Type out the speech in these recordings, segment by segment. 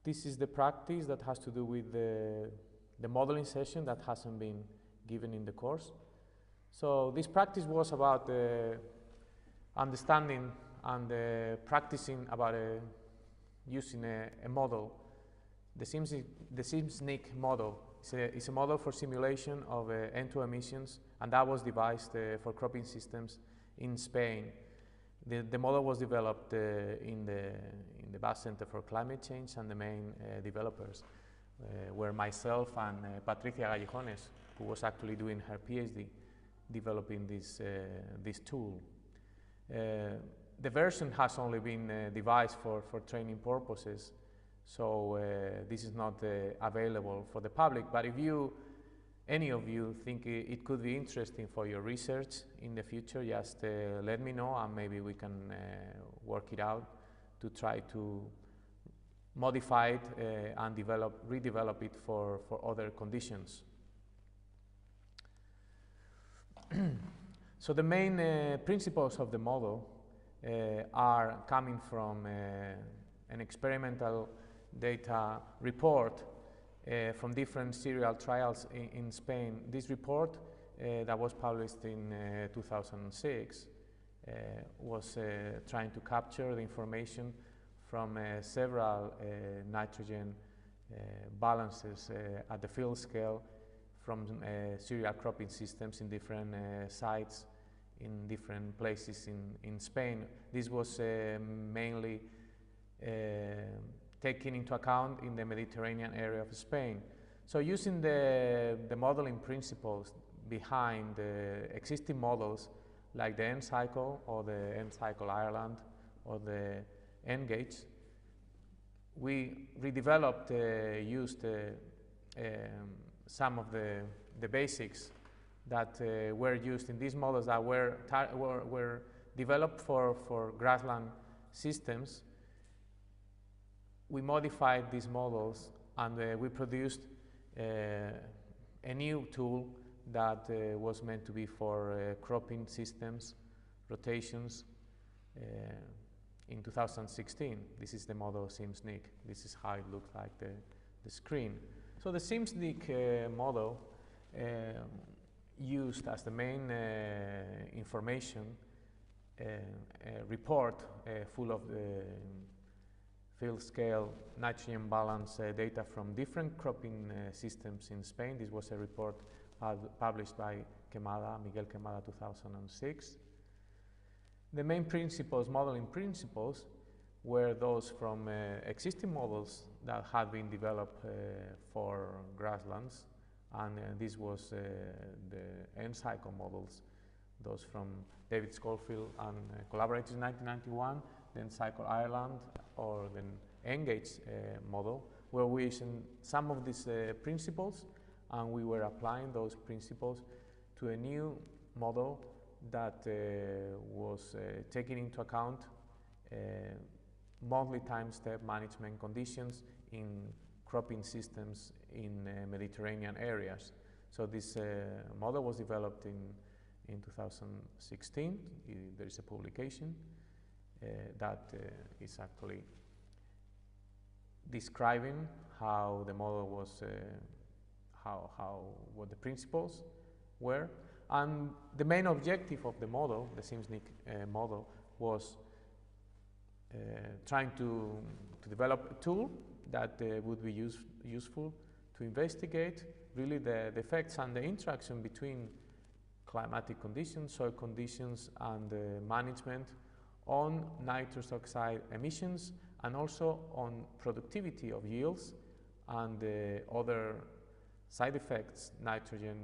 This is the practice that has to do with the modeling session that hasn't been given in the course. So this practice was about understanding and practicing about using a model. The SIMSNIC model is a model for simulation of N2O emissions, and that was devised for cropping systems in Spain. The model was developed in the Basque Center for Climate Change, and the main developers were myself and Patricia Gallejones, who was actually doing her PhD developing this tool. The version has only been devised for training purposes, so this is not available for the public. But if any of you think it could be interesting for your research in the future, just let me know, and maybe we can work it out to try to modify it and redevelop it for other conditions. So the main principles of the model are coming from an experimental data report from different serial trials in Spain. This report that was published in 2006 was trying to capture the information from several nitrogen balances at the field scale from cereal cropping systems in different sites in different places in Spain. This was mainly taken into account in the Mediterranean area of Spain. So using the modeling principles behind the existing models like the N-cycle or the N-cycle Ireland or the N-gauge, we redeveloped, used some of the basics that were used in these models that were developed for grassland systems. We modified these models, and we produced a new tool that was meant to be for cropping systems, rotations, in 2016. This is the model SIMSNIC. This is how it looks like the screen. So the SIMSNIC model used as the main information a report full of field scale nitrogen balance data from different cropping systems in Spain. This was a report published by Miguel Quemada, 2006. The main principles, modeling principles, were those from existing models that had been developed for grasslands, and this was the N-cycle models, those from David Schofield and collaborators in 1991, the N-cycle Ireland, or the N-gauge model, where we using some of these principles, and we were applying those principles to a new model that was taking into account monthly time step management conditions in cropping systems in Mediterranean areas. So this model was developed in 2016. There is a publication that is actually describing how the model was, what the principles were. And the main objective of the model, the SIMSNIC model, was trying to develop a tool that would be useful to investigate really the effects and the interaction between climatic conditions, soil conditions, and management on nitrous oxide emissions, and also on productivity of yields and other side effects, nitrogen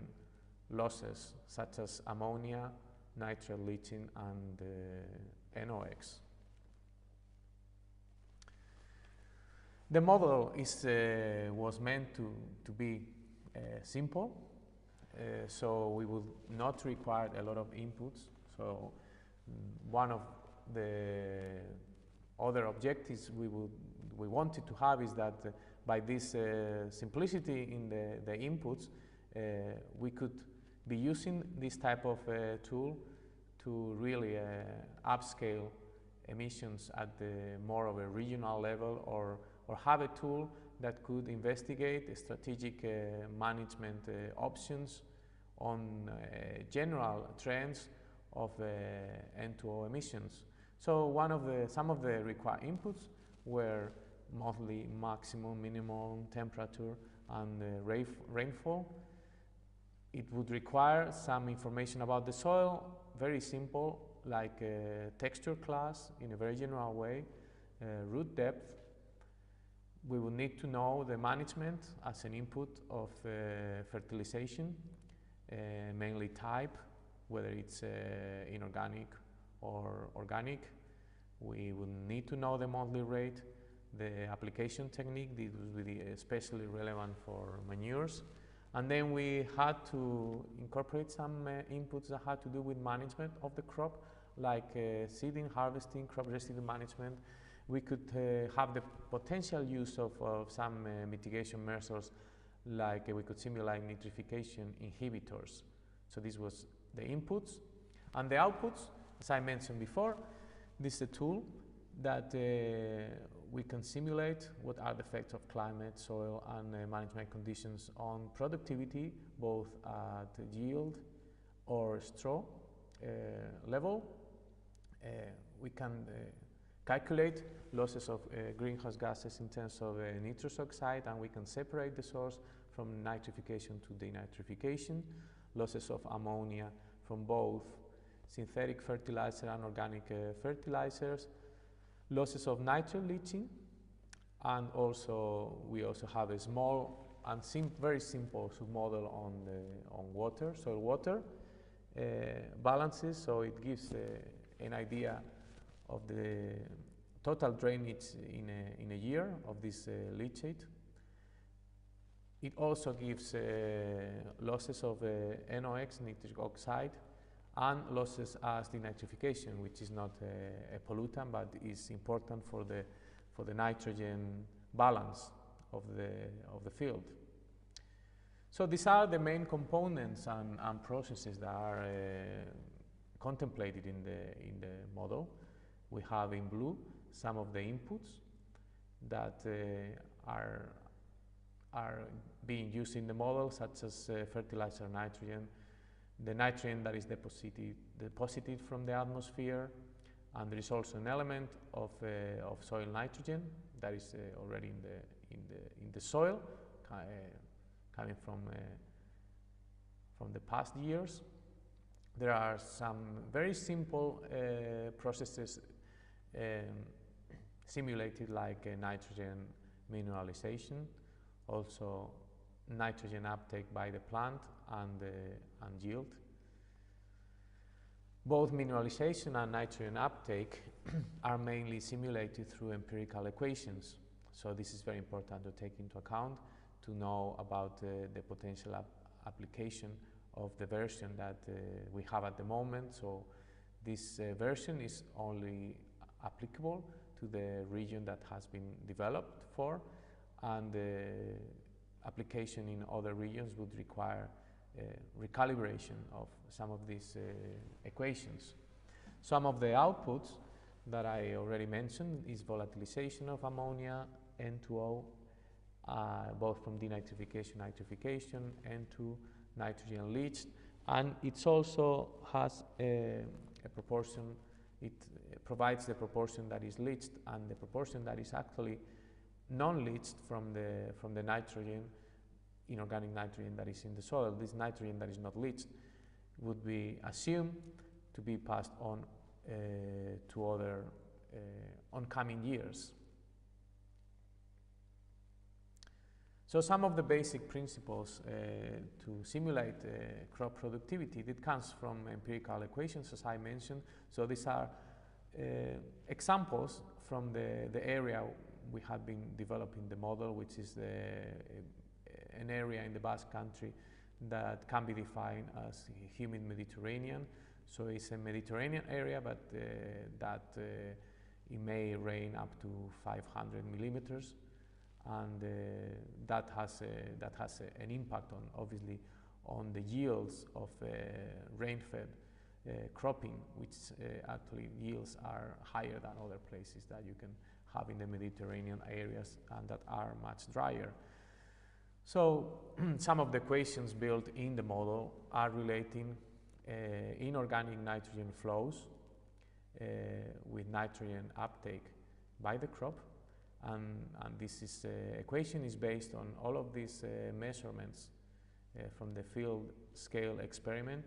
losses, such as ammonia, nitrate leaching, and NOx. The model was meant to be simple, so we would not require a lot of inputs. So one of the other objectives we wanted to have is that by this simplicity in the inputs, we could be using this type of tool to really upscale emissions at the more of a regional level or or have a tool that could investigate strategic management options on general trends of N2O emissions. So some of the required inputs were monthly maximum, minimum temperature, and rainfall. It would require some information about the soil, very simple, like texture class in a very general way, root depth. We would need to know the management as an input of fertilization, mainly type, whether it's inorganic or organic. We would need to know the monthly rate, the application technique. This would be especially relevant for manures. And then we had to incorporate some inputs that had to do with management of the crop, like seeding, harvesting, crop residue management. We could have the potential use of some mitigation measures, like we could simulate nitrification inhibitors. So this was the inputs. And the outputs, as I mentioned before, this is a tool that we can simulate what are the effects of climate, soil, and management conditions on productivity, both at yield or straw level. We can calculate losses of greenhouse gases in terms of nitrous oxide, and we can separate the source from nitrification to denitrification, losses of ammonia from both synthetic fertilizer and organic fertilizers, losses of nitrogen leaching, and also we also have a small and very simple submodel on water, soil water balances. So it gives an idea of the total drainage in a year of this leachate. It also gives losses of NOx, nitric oxide, and losses as denitrification, which is not a pollutant, but is important for the nitrogen balance of the field. So these are the main components and processes that are contemplated in the model. We have in blue some of the inputs that are being used in the model, such as fertilizer nitrogen, the nitrogen that is deposited from the atmosphere, and there is also an element of soil nitrogen that is already in the soil, coming from the past years. There are some very simple processes simulated, like nitrogen mineralization, also nitrogen uptake by the plant, and yield. Both mineralization and nitrogen uptake are mainly simulated through empirical equations. So this is very important to take into account to know about the potential application of the version that we have at the moment. So this version is only applicable to the region that has been developed for, and the application in other regions would require recalibration of some of these equations. Some of the outputs that I already mentioned is volatilization of ammonia, N2O, both from denitrification, nitrification, N2, nitrogen leached, and it also has a proportion. It provides the proportion that is leached and the proportion that is actually non-leached from the nitrogen, inorganic nitrogen that is in the soil. This nitrogen that is not leached would be assumed to be passed on to other oncoming years. So some of the basic principles to simulate crop productivity, it comes from empirical equations, as I mentioned. So these are examples from the area we have been developing the model, which is an area in the Basque Country that can be defined as humid Mediterranean. So it's a Mediterranean area, but it may rain up to 500 millimeters, and that has an impact on, obviously, on the yields of rain-fed cropping, which actually yields are higher than other places that you can having the Mediterranean areas and that are much drier. So some of the equations built in the model are relating inorganic nitrogen flows with nitrogen uptake by the crop, and this equation is based on all of these measurements from the field scale experiment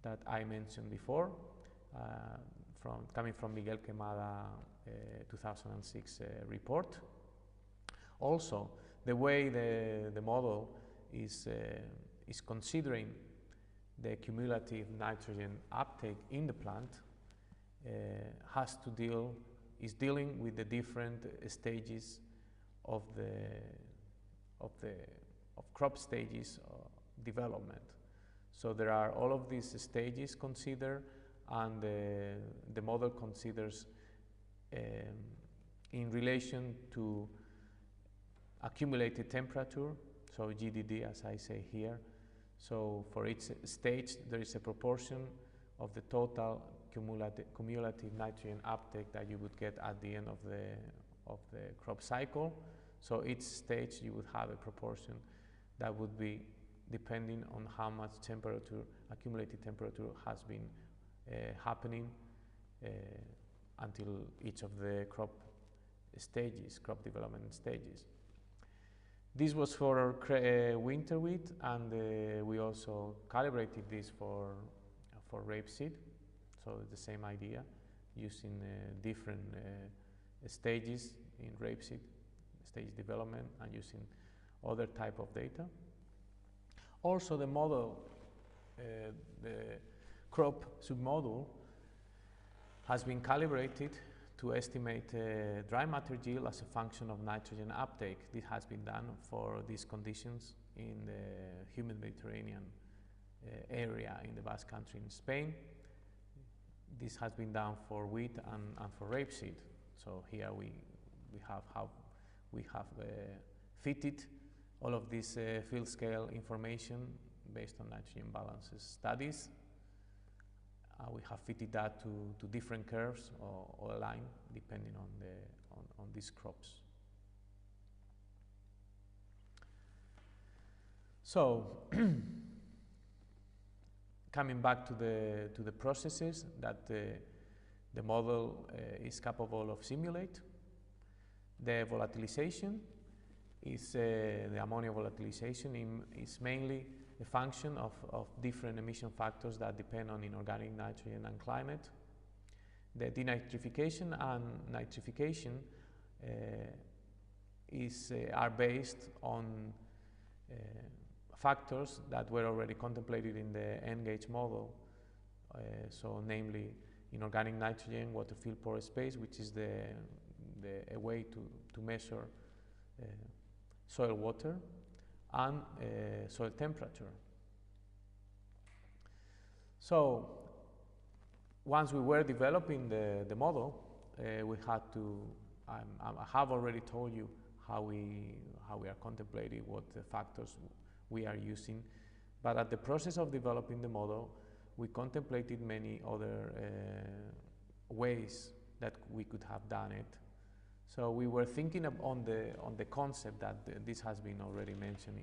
that I mentioned before, coming from Miguel Quemada 2006 report. Also, the way the model is considering the cumulative nitrogen uptake in the plant is dealing with the different stages of crop stages development. So there are all of these stages considered, and the model considers in relation to accumulated temperature, so GDD as I say here. So for each stage there is a proportion of the total cumulative nitrogen uptake that you would get at the end of the crop cycle. So each stage you would have a proportion that would be depending on how much temperature, accumulated temperature has been happening until each of the crop development stages. This was for winter wheat, and we also calibrated this for rapeseed. So the same idea, using different stages in rapeseed, stage development, and using other type of data. Also the model, the crop submodel has been calibrated to estimate dry matter yield as a function of nitrogen uptake. This has been done for these conditions in the humid Mediterranean area in the Basque Country in Spain. This has been done for wheat and for rapeseed. So here we have fitted all of this field scale information based on nitrogen balances studies. We have fitted that to different curves or a line depending on these crops. So coming back to the processes that the model is capable of simulate, the volatilization is the ammonia volatilization is mainly a function of different emission factors that depend on inorganic nitrogen and climate. The denitrification and nitrification are based on factors that were already contemplated in the N-gauge model, so namely inorganic nitrogen, water field pore space, which is a way to measure soil water, and soil temperature. So once we were developing the model, we had to, I have already told you how we are contemplating what the factors we are using, but at the process of developing the model, we contemplated many other ways that we could have done it. So we were thinking on the concept that this has been already mentioned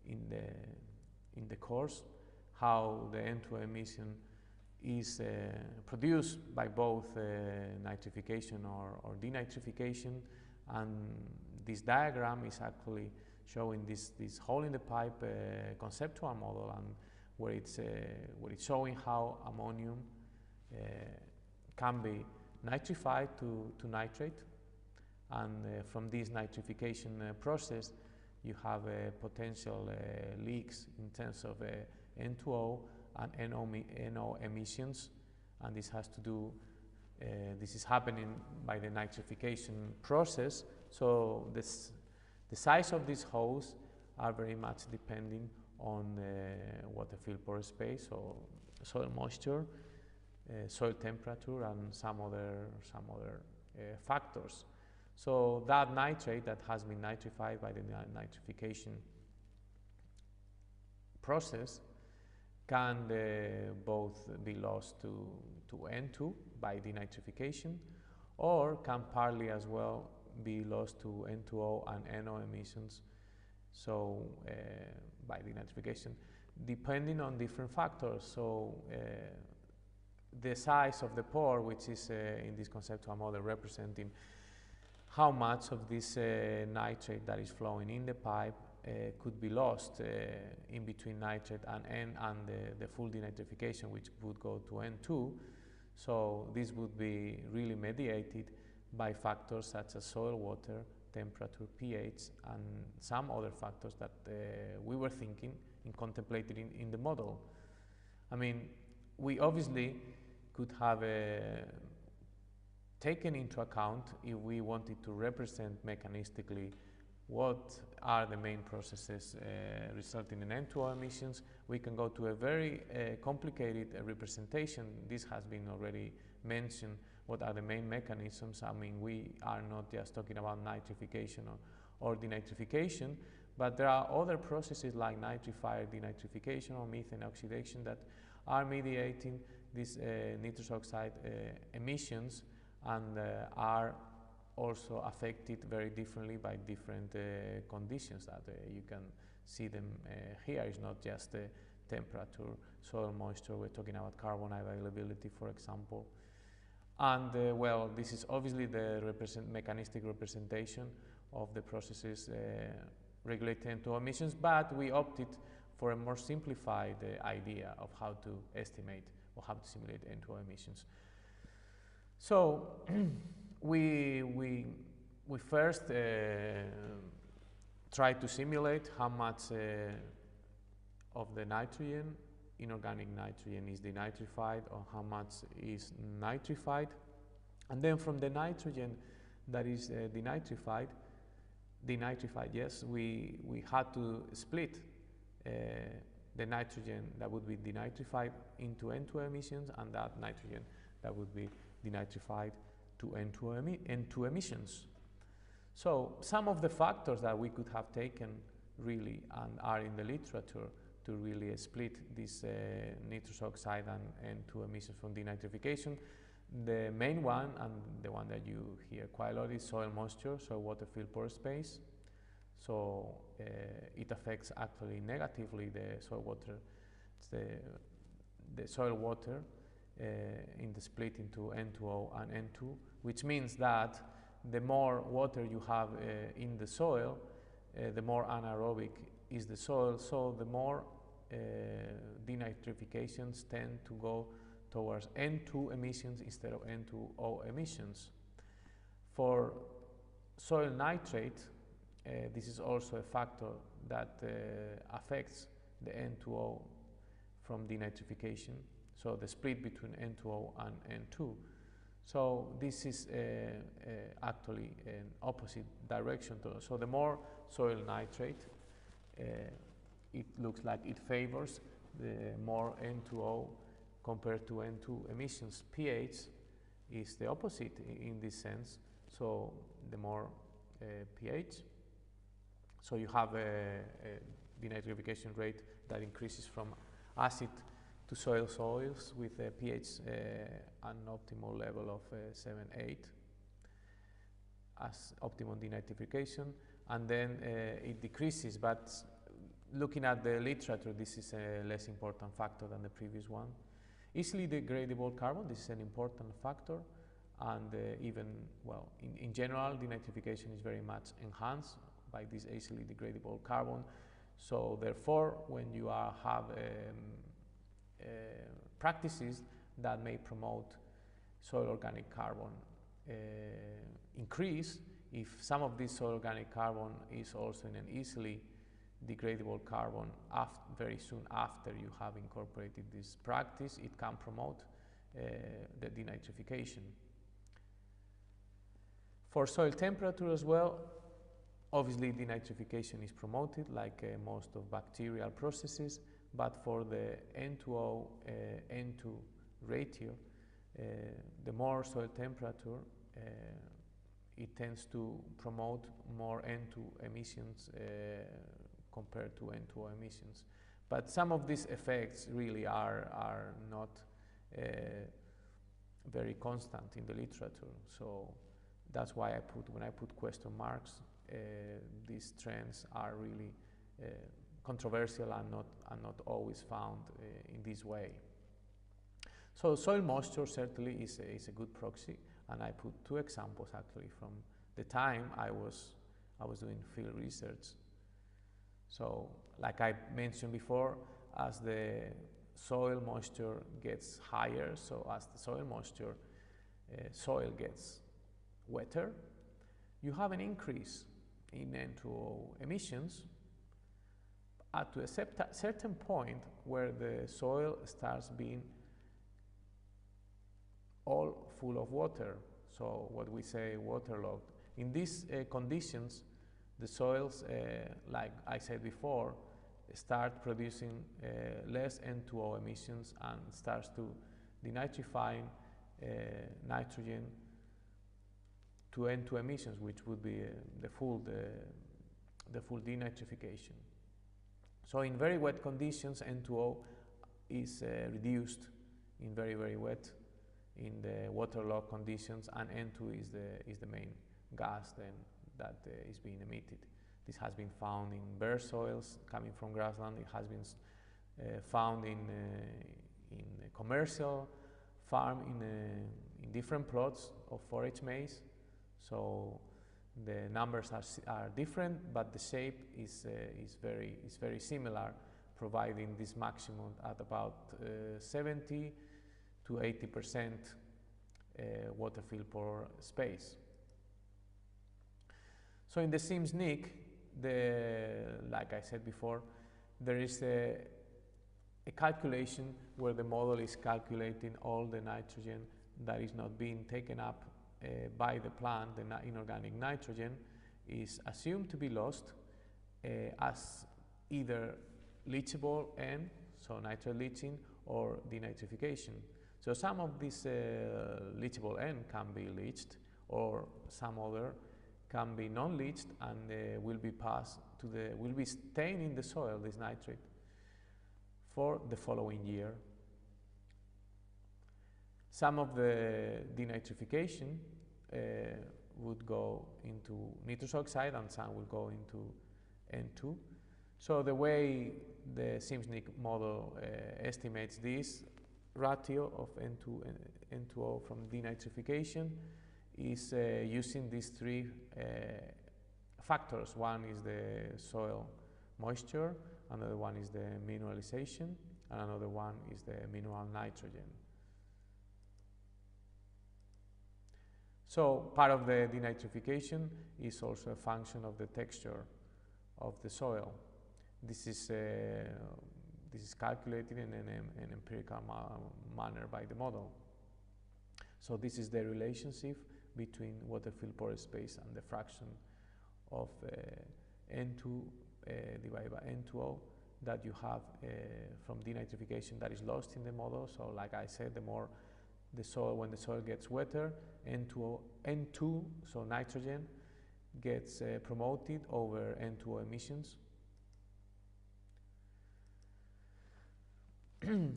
in the course, how the N2O emission is produced by both nitrification or denitrification, and this diagram is actually showing this hole in the pipe conceptual model, and where it's showing how ammonium can be nitrified to nitrate, and from this nitrification process you have potential leaks in terms of N2O and NO emissions, and this has to do, this is happening by the nitrification process. So the size of these holes are very much depending on water field pore space, or soil moisture, soil temperature, and some other factors. So that nitrate that has been nitrified by the nitrification process can both be lost to N2 by denitrification, or can partly as well be lost to N2O and NO emissions, so by denitrification, depending on different factors. So the size of the pore, which is in this conceptual model representing how much of this nitrate that is flowing in the pipe could be lost in between nitrate and N and the full denitrification, which would go to N2. So this would be really mediated by factors such as soil water, temperature, pH, and some other factors that we were thinking and contemplating in the model. I mean, we obviously could have taken into account, if we wanted to represent mechanistically what are the main processes resulting in N2O emissions, we can go to a very complicated representation. This has been already mentioned. What are the main mechanisms? I mean, we are not just talking about nitrification or denitrification, but there are other processes like nitrifier denitrification or methane oxidation that are mediating these nitrous oxide emissions and are also affected very differently by different conditions that you can see them here. It's not just temperature, soil moisture, we're talking about carbon availability, for example. And well, this is obviously the mechanistic representation of the processes regulating N2O emissions, but we opted for a more simplified idea of how to estimate or how to simulate N2O emissions. So we first tried to simulate how much of the nitrogen, inorganic nitrogen, is denitrified or how much is nitrified. And then from the nitrogen that is denitrified, yes, we had to split the nitrogen that would be denitrified into N2O emissions and that nitrogen that would be denitrified to N2 emissions. So some of the factors that we could have taken really and are in the literature to really split this nitrous oxide and N2 emissions from denitrification. The main one, and the one that you hear quite a lot, is soil moisture, soil water field pore space. So it affects actually negatively the soil water, the soil water in the split into N2O and N2, which means that the more water you have in the soil, the more anaerobic is the soil, so the more denitrifications tend to go towards N2 emissions instead of N2O emissions. For soil nitrate, this is also a factor that affects the N2O from denitrification, so the split between N2O and N2. So this is actually an opposite direction to us. So the more soil nitrate, it looks like it favors the more N2O compared to N2 emissions. pH is the opposite in this sense, so the more pH. So you have a denitrification rate that increases from acid to soils with a pH an optimal level of 7-8 as optimum denitrification, and then it decreases, but looking at the literature, this is a less important factor than the previous one. Easily degradable carbon, this is an important factor, and even, well, in general, denitrification is very much enhanced by this easily degradable carbon. So therefore, when you have practices that may promote soil organic carbon increase, if some of this soil organic carbon is also in an easily degradable carbon very soon after you have incorporated this practice, it can promote the denitrification. For soil temperature as well, obviously denitrification is promoted like most of bacterial processes, but for the N2O N2 ratio, the more soil temperature, it tends to promote more N2 emissions compared to N2O emissions. But some of these effects really are not very constant in the literature. So that's why when I put question marks, these trends are really controversial and not always found in this way. So soil moisture certainly is a good proxy, and I put two examples actually from the time I was doing field research. So like I mentioned before, as the soil moisture gets higher, so as the soil moisture, soil gets wetter, you have an increase in N2O emissions at to a certain point where the soil starts being all full of water, so what we say waterlogged. In these conditions, the soils, like I said before, start producing less N2O emissions and starts to denitrifying nitrogen to N2 emissions, which would be the full denitrification. So in very wet conditions, N2O is reduced in very, very wet in the waterlogged conditions, and N2 is the main gas then that is being emitted. This has been found in bare soils coming from grassland. It has been found in a commercial farm in different plots of forage maize. So the numbers are different, but the shape is very similar, providing this maximum at about 70 to 80% water fill per space. So in the SIMSNIC, like I said before, there is a calculation where the model is calculating all the nitrogen that is not being taken up by the plant. The inorganic nitrogen is assumed to be lost as either leachable N, so nitrate leaching, or denitrification. So some of this leachable N can be leached, or some other can be non-leached and will be staying in the soil, this nitrate, for the following year. Some of the denitrification would go into nitrous oxide and some will go into N2. So the way the SIMSNIC model estimates this ratio of N2 and N2O from denitrification is using these three factors. One is the soil moisture, another one is the mineralization, and another one is the mineral nitrogen. So part of the denitrification is also a function of the texture of the soil. This is calculated in an empirical manner by the model. So this is the relationship between water fill pore space and the fraction of N2 divided by N2O that you have from denitrification that is lost in the model. So like I said, the more the soil, when the soil gets wetter, N2, so nitrogen, gets promoted over N2O emissions.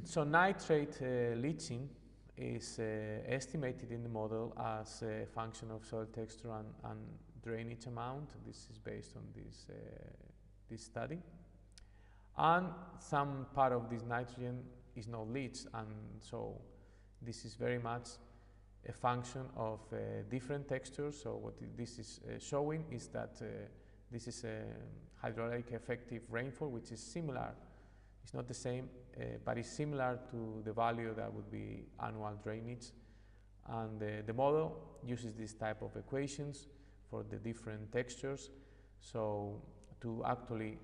So nitrate leaching is estimated in the model as a function of soil texture and drainage amount. This is based on this study. And some part of this nitrogen is not leached, and so this is very much a function of different textures. So what this is showing is that this is a hydraulic effective rainfall, which is similar. It's not the same, but it's similar to the value that would be annual drainage. And the model uses this type of equations for the different textures. So to actually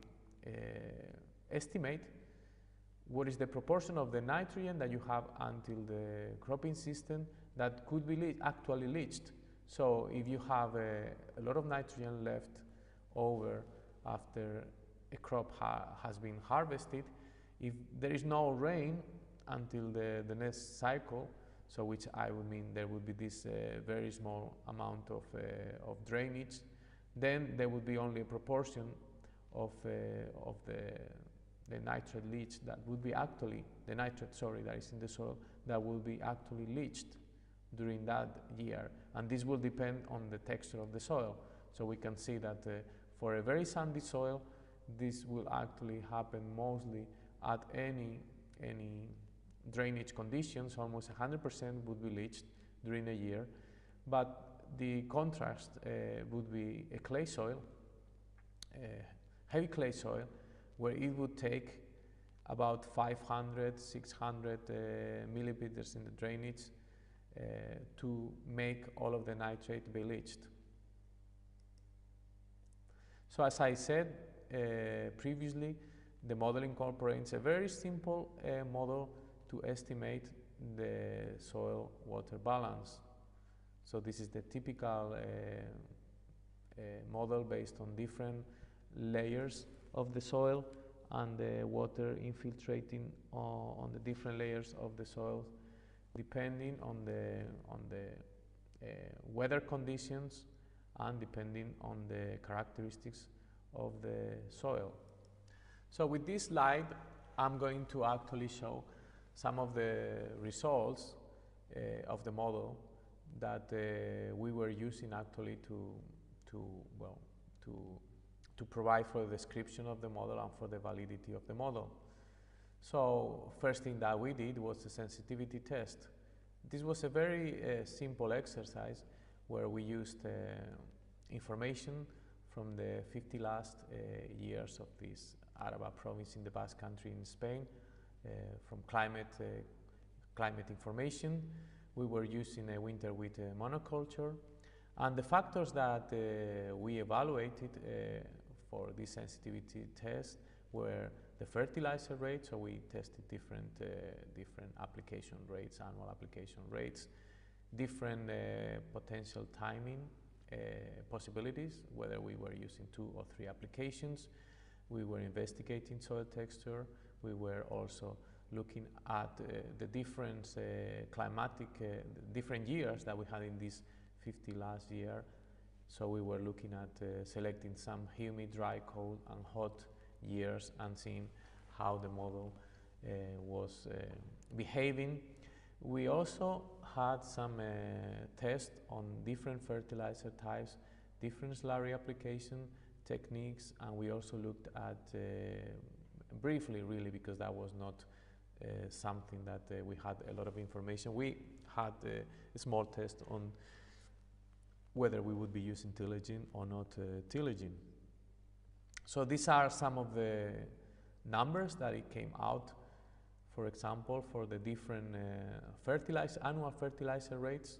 estimate what is the proportion of the nitrogen that you have until the cropping system that could be actually leached. So if you have a lot of nitrogen left over after a crop has been harvested, if there is no rain until the next cycle, so which I would mean there would be this very small amount of drainage, then there would be only a proportion of the nitrate leach that would be actually, the nitrate, sorry, that is in the soil, that will be actually leached during that year, and this will depend on the texture of the soil. So we can see that for a very sandy soil, this will actually happen mostly at any drainage conditions. Almost 100% would be leached during a year, but the contrast would be a clay soil, heavy clay soil, where it would take about 500, 600 milliliters in the drainage to make all of the nitrate be leached. So as I said previously, the model incorporates a very simple model to estimate the soil-water balance. So this is the typical model based on different layers of the soil and the water infiltrating on the different layers of the soil, depending on the weather conditions and depending on the characteristics of the soil. So with this slide, I'm going to actually show some of the results of the model that we were using actually to provide for the description of the model and for the validity of the model. So first thing that we did was the sensitivity test. This was a very simple exercise where we used information from the 50 last years of this Araba province in the Basque Country in Spain, from climate information. We were using a winter wheat monoculture, and the factors that we evaluated for this sensitivity test were the fertilizer rate. So we tested different application rates, annual application rates, different potential timing possibilities, whether we were using 2 or 3 applications. We were investigating soil texture. We were also looking at the different climatic, different years that we had in this 50 last year. So we were looking at selecting some humid, dry, cold, and hot years and seeing how the model was behaving. We also had some tests on different fertilizer types, different slurry application techniques, and we also looked at, briefly really, because that was not something that we had a lot of information. We had a small test on whether we would be using tillaging or not tillaging. So these are some of the numbers that it came out. For example, for the different annual fertilizer rates,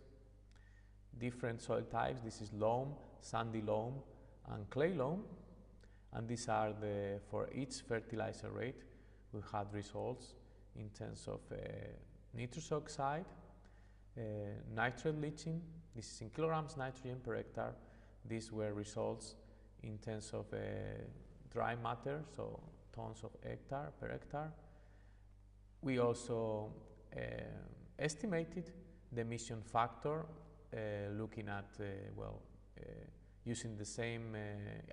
different soil types. This is loam, sandy loam, and clay loam. And these are for each fertilizer rate, we had results in terms of nitrous oxide, nitrate leaching. This is in kilograms nitrogen per hectare. These were results in terms of dry matter, so tons of hectare per hectare. We also estimated the emission factor, looking at using the same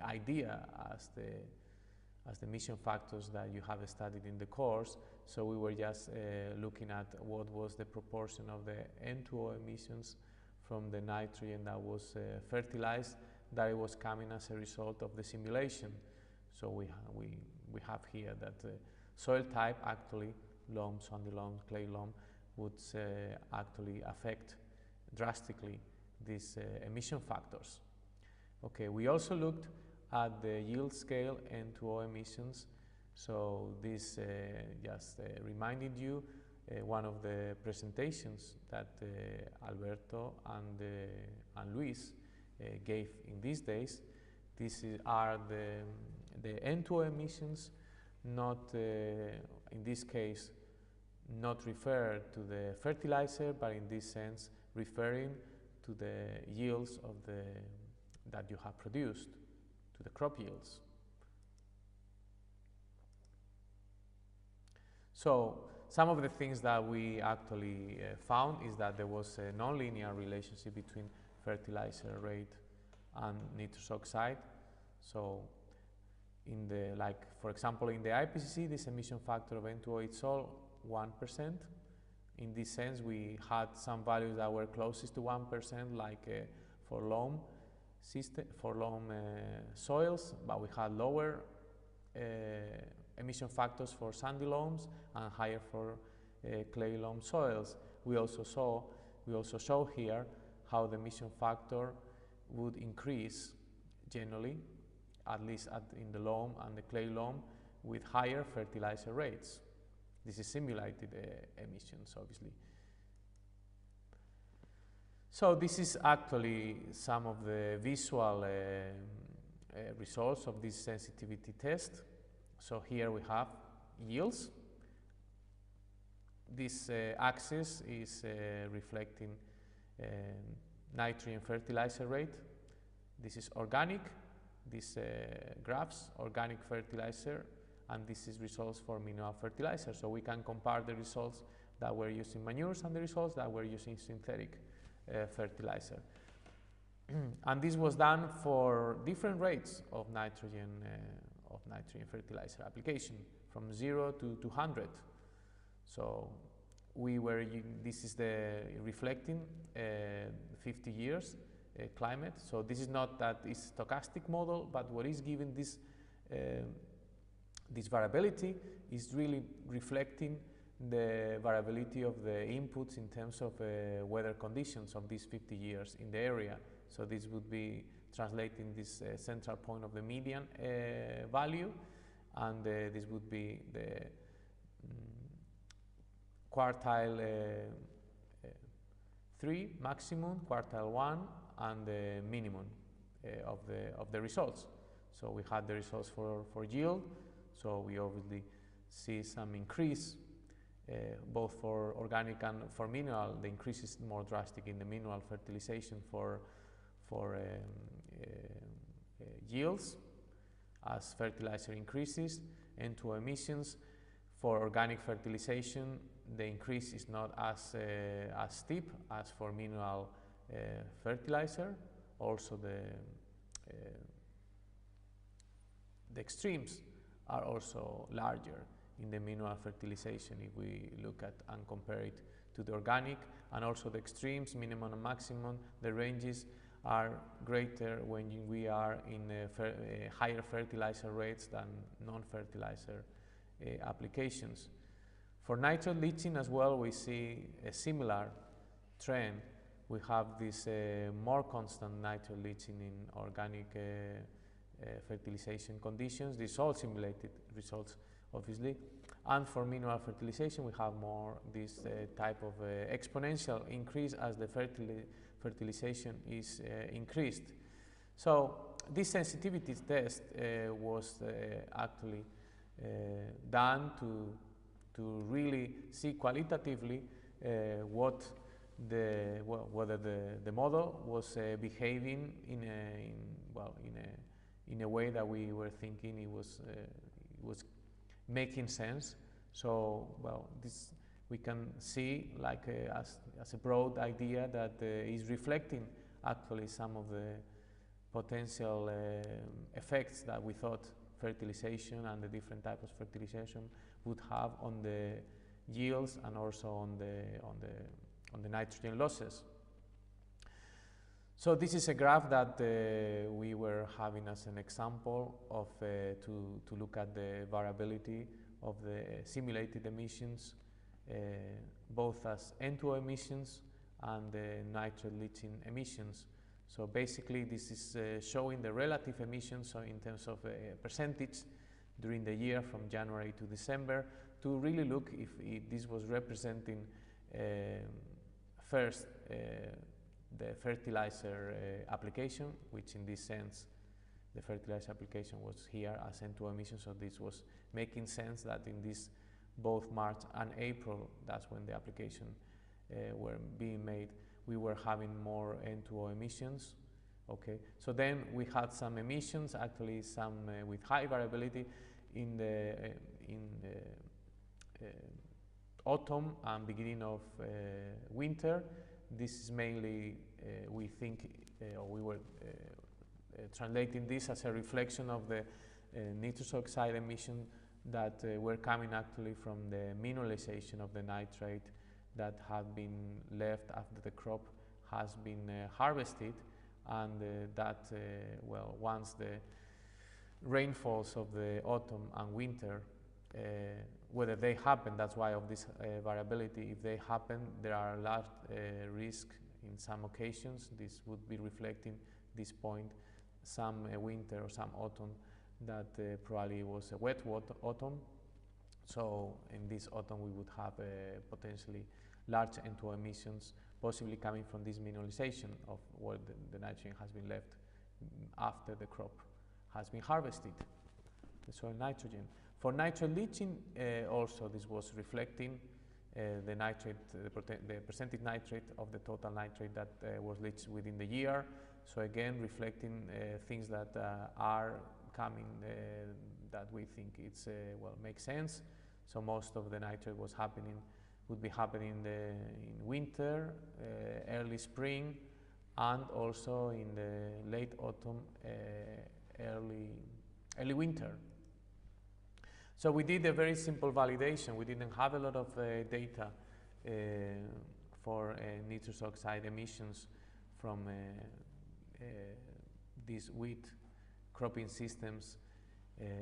idea as the emission factors that you have studied in the course. So we were just looking at what was the proportion of the N2O emissions from the nitrogen that was fertilized, that it was coming as a result of the simulation. So we have here that soil type, actually loam, sandy loam, clay loam, would actually affect drastically these emission factors. Okay, we also looked at the yield scale N2O emissions. So this just reminded you one of the presentations that Alberto and Luis gave in these days. These are the N2O emissions, not in this case not referred to the fertilizer, but in this sense referring to the yields of that you have produced, to the crop yields. So some of the things that we actually found is that there was a non-linear relationship between fertilizer rate and nitrous oxide. So in for example, in the IPCC, this emission factor of N2O is all 1%. In this sense, we had some values that were closest to 1%, like for loam soils, but we had lower emission factors for sandy loams and higher for clay loam soils. We also show here how the emission factor would increase generally, at least in the loam and the clay loam, with higher fertilizer rates. This is simulated emissions, obviously. So this is actually some of the visual results of this sensitivity test. So here we have yields. This axis is reflecting nitrogen fertilizer rate. This is organic. These graphs, organic fertilizer, and this is results for mineral fertilizer. So we can compare the results that were using manures and the results that were using synthetic fertilizer. And this was done for different rates of nitrogen fertilizer application, from 0 to 200. So this is the reflecting 50 years climate. So this is not that it's stochastic model, but what is giving this variability is really reflecting the variability of the inputs in terms of weather conditions of these 50 years in the area. So this would be translating this central point of the median value, and this would be the quartile 3 maximum, quartile 1, and the minimum of the results. So we had the results for yield, so we obviously see some increase both for organic and for mineral. The increase is more drastic in the mineral fertilization for yields as fertilizer increases. N2O emissions for organic fertilization, the increase is not as steep as for mineral fertilizer. Also the extremes are also larger in the mineral fertilization if we look at and compare it to the organic, and also the extremes, minimum and maximum, the ranges are greater when we are in higher fertilizer rates than non-fertilizer applications. For nitrate leaching as well, we see a similar trend. We have this more constant nitrate leaching in organic fertilization conditions. These all simulated results, obviously. And for mineral fertilization, we have more this type of exponential increase as the fertilization is increased. So this sensitivity test was actually done to really see qualitatively whether the model was behaving in a way that we were thinking it was making sense. So, this we can see like as a broad idea that is reflecting actually some of the potential effects that we thought fertilization and the different types of fertilization would have on the yields and also on the nitrogen losses. So this is a graph that we were having as an example of to look at the variability of the simulated emissions, both as N2O emissions and the nitrate leaching emissions. So basically this is showing the relative emissions, so in terms of percentage during the year from January to December, to really look if this was representing first the fertilizer application, which in this sense the fertilizer application was here as N2O emissions, so this was making sense that in this both March and April, that's when the application were being made, we were having more N2O emissions. Okay, so then we had some emissions, actually some with high variability in the autumn and beginning of winter. This is mainly, we think, or we were translating this as a reflection of the nitrous oxide emission that were coming actually from the mineralization of the nitrate that had been left after the crop has been harvested, and well, once the rainfalls of the autumn and winter, whether they happen, that's why of this variability, if they happen, there are large risk in some occasions. This would be reflecting this point, some winter or some autumn that probably was a wet autumn. So in this autumn we would have potentially large N2O emissions, possibly coming from this mineralization of where the nitrogen has been left after the crop has been harvested, the soil nitrogen. For nitrate leaching, also this was reflecting the nitrate, the percentage nitrate of the total nitrate that was leached within the year. So again, reflecting things that are coming that we think it's well, makes sense. So most of the nitrate would be happening in winter, early spring, and also in the late autumn, early winter. So we did a very simple validation. We didn't have a lot of data for nitrous oxide emissions from these wheat cropping systems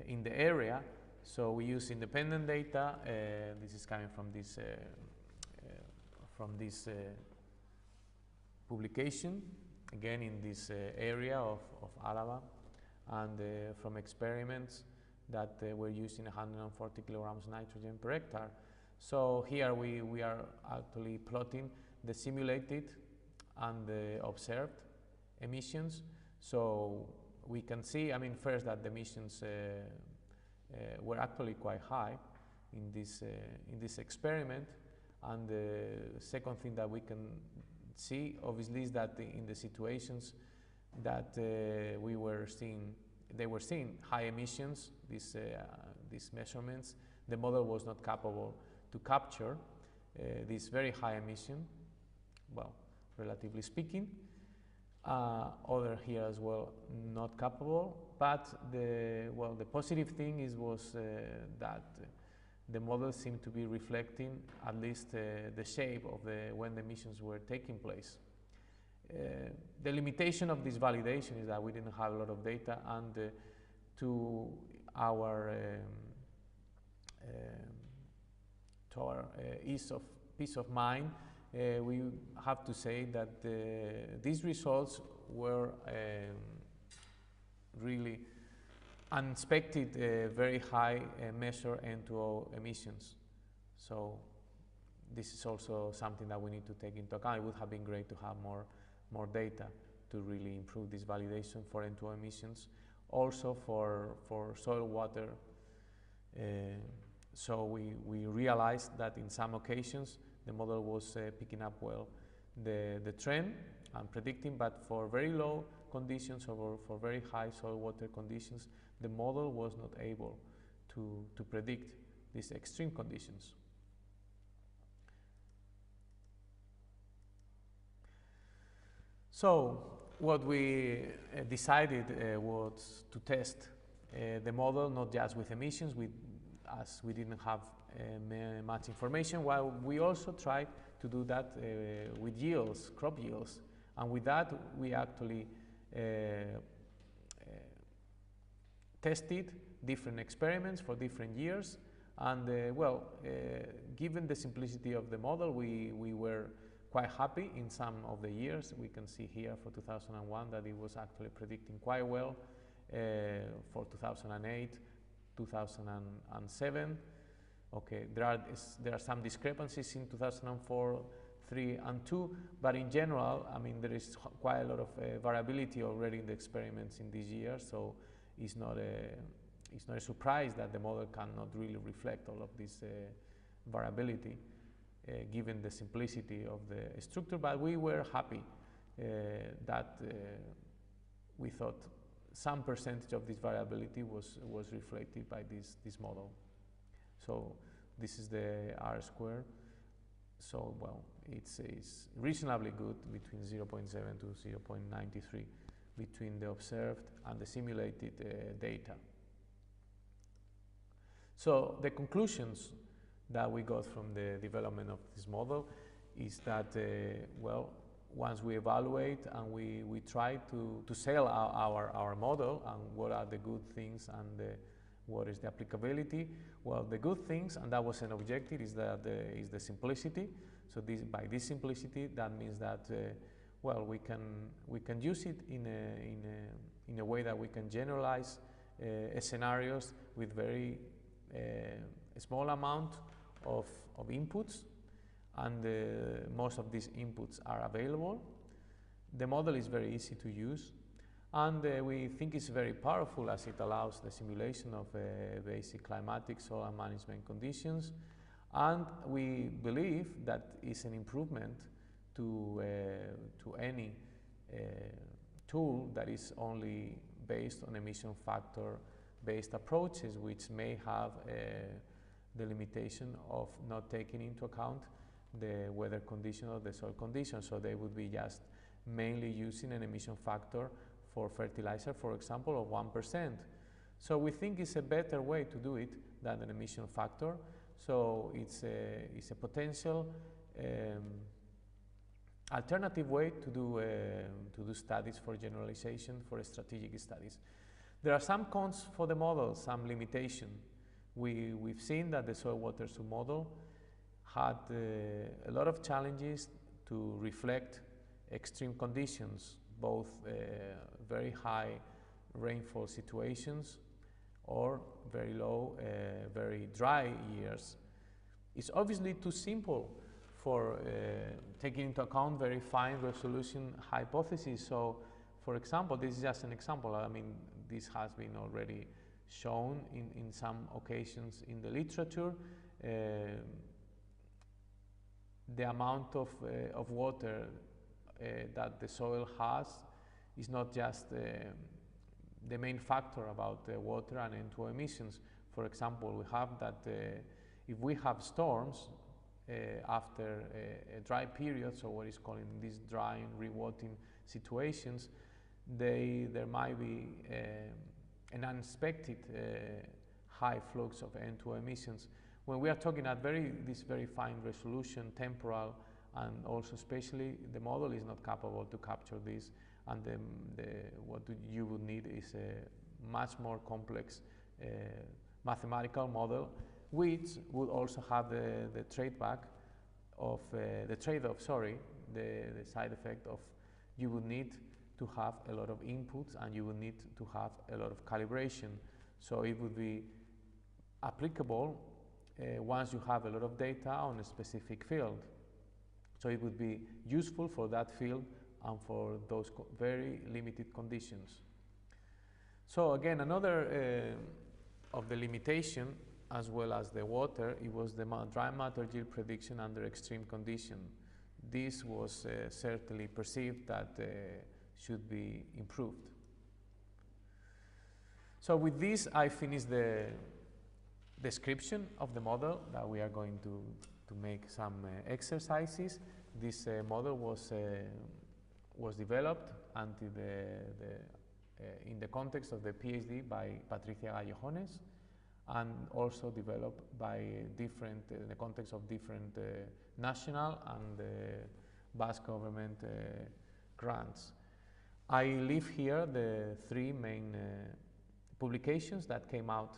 in the area. So we use independent data. This is coming from this publication, again in this area of Araba, and from experiments that were using 140 kilograms nitrogen per hectare. So here we are actually plotting the simulated and the observed emissions. So we can see, I mean, first that the emissions were actually quite high in this experiment, and the second thing that we can see, obviously, is that in the situations that they were seeing high emissions, these measurements, the model was not capable to capture this very high emission, well, relatively speaking. Other here as well, not capable, but the positive thing was that the model seemed to be reflecting at least the shape of when the emissions were taking place. The limitation of this validation is that we didn't have a lot of data, and to our peace of mind, we have to say that these results were really unexpected, very high measure N2O emissions. So this is also something that we need to take into account. It would have been great to have more data to really improve this validation for N2O emissions, also for soil water. So we realized that in some occasions the model was picking up well the trend and predicting, but for very low conditions or for very high soil water conditions, the model was not able to predict these extreme conditions. So what we decided was to test the model not just with emissions, as we didn't have much information, while we also tried to do that with yields, crop yields. And with that, we actually tested different experiments for different years. And given the simplicity of the model, we were quite happy in some of the years. We can see here for 2001 that it was actually predicting quite well. For 2008, 2007. Okay, there are some discrepancies in 2004, 3, and 2, but in general, I mean, there is quite a lot of variability already in the experiments in this year, so it's not a surprise that the model cannot really reflect all of this variability, given the simplicity of the structure. But we were happy that we thought some percentage of this variability was reflected by this model. So this is the R square. So well, it's reasonably good, between 0.7 to 0.93 between the observed and the simulated data. So the conclusions that we got from the development of this model is that, well, once we evaluate and we try to sell our model and what are the good things and what is the applicability, well, the good things, and that was an objective, is that is the simplicity. So by this simplicity, that means that well, we can use it in a way that we can generalize scenarios with very small amount of inputs, and most of these inputs are available. The model is very easy to use, and we think it's very powerful as it allows the simulation of basic climatic soil management conditions, and we believe that it's an improvement to any tool that is only based on emission factor based approaches, which may have the limitation of not taking into account the weather condition or the soil condition. So they would be just mainly using an emission factor for fertilizer, for example, of 1%. So we think it's a better way to do it than an emission factor. So it's a potential alternative way to do studies for generalization for strategic studies. There are some cons for the model, some limitation. We've seen that the soil water submodel had a lot of challenges to reflect extreme conditions, both very high rainfall situations or very low, very dry years. It's obviously too simple for taking into account very fine resolution hypotheses. So, for example, this is just an example. I mean, this has been already shown in some occasions in the literature. The amount of water that the soil has is not just the main factor about water and N2O emissions. For example, we have that if we have storms after a dry period, so what is called in these dry and rewatering situations, there might be an unexpected high flux of N2O emissions. When we are talking at this very fine resolution, temporal, and also spatially, the model is not capable to capture this, and what you would need is a much more complex mathematical model, which would also have the trade-off, the side effect of you would need to have a lot of inputs and you would need to have a lot of calibration. So it would be applicable once you have a lot of data on a specific field. So it would be useful for that field and for those very limited conditions. So again, another of the limitation, as well as the water, it was the dry matter yield prediction under extreme condition. This was certainly perceived that should be improved. So with this, I finished the description of the model that we are going to make some exercises. This model was developed until in the context of the PhD by Patricia Gallejones, and also developed by in the context of different national and Basque government grants. I leave here the three main publications that came out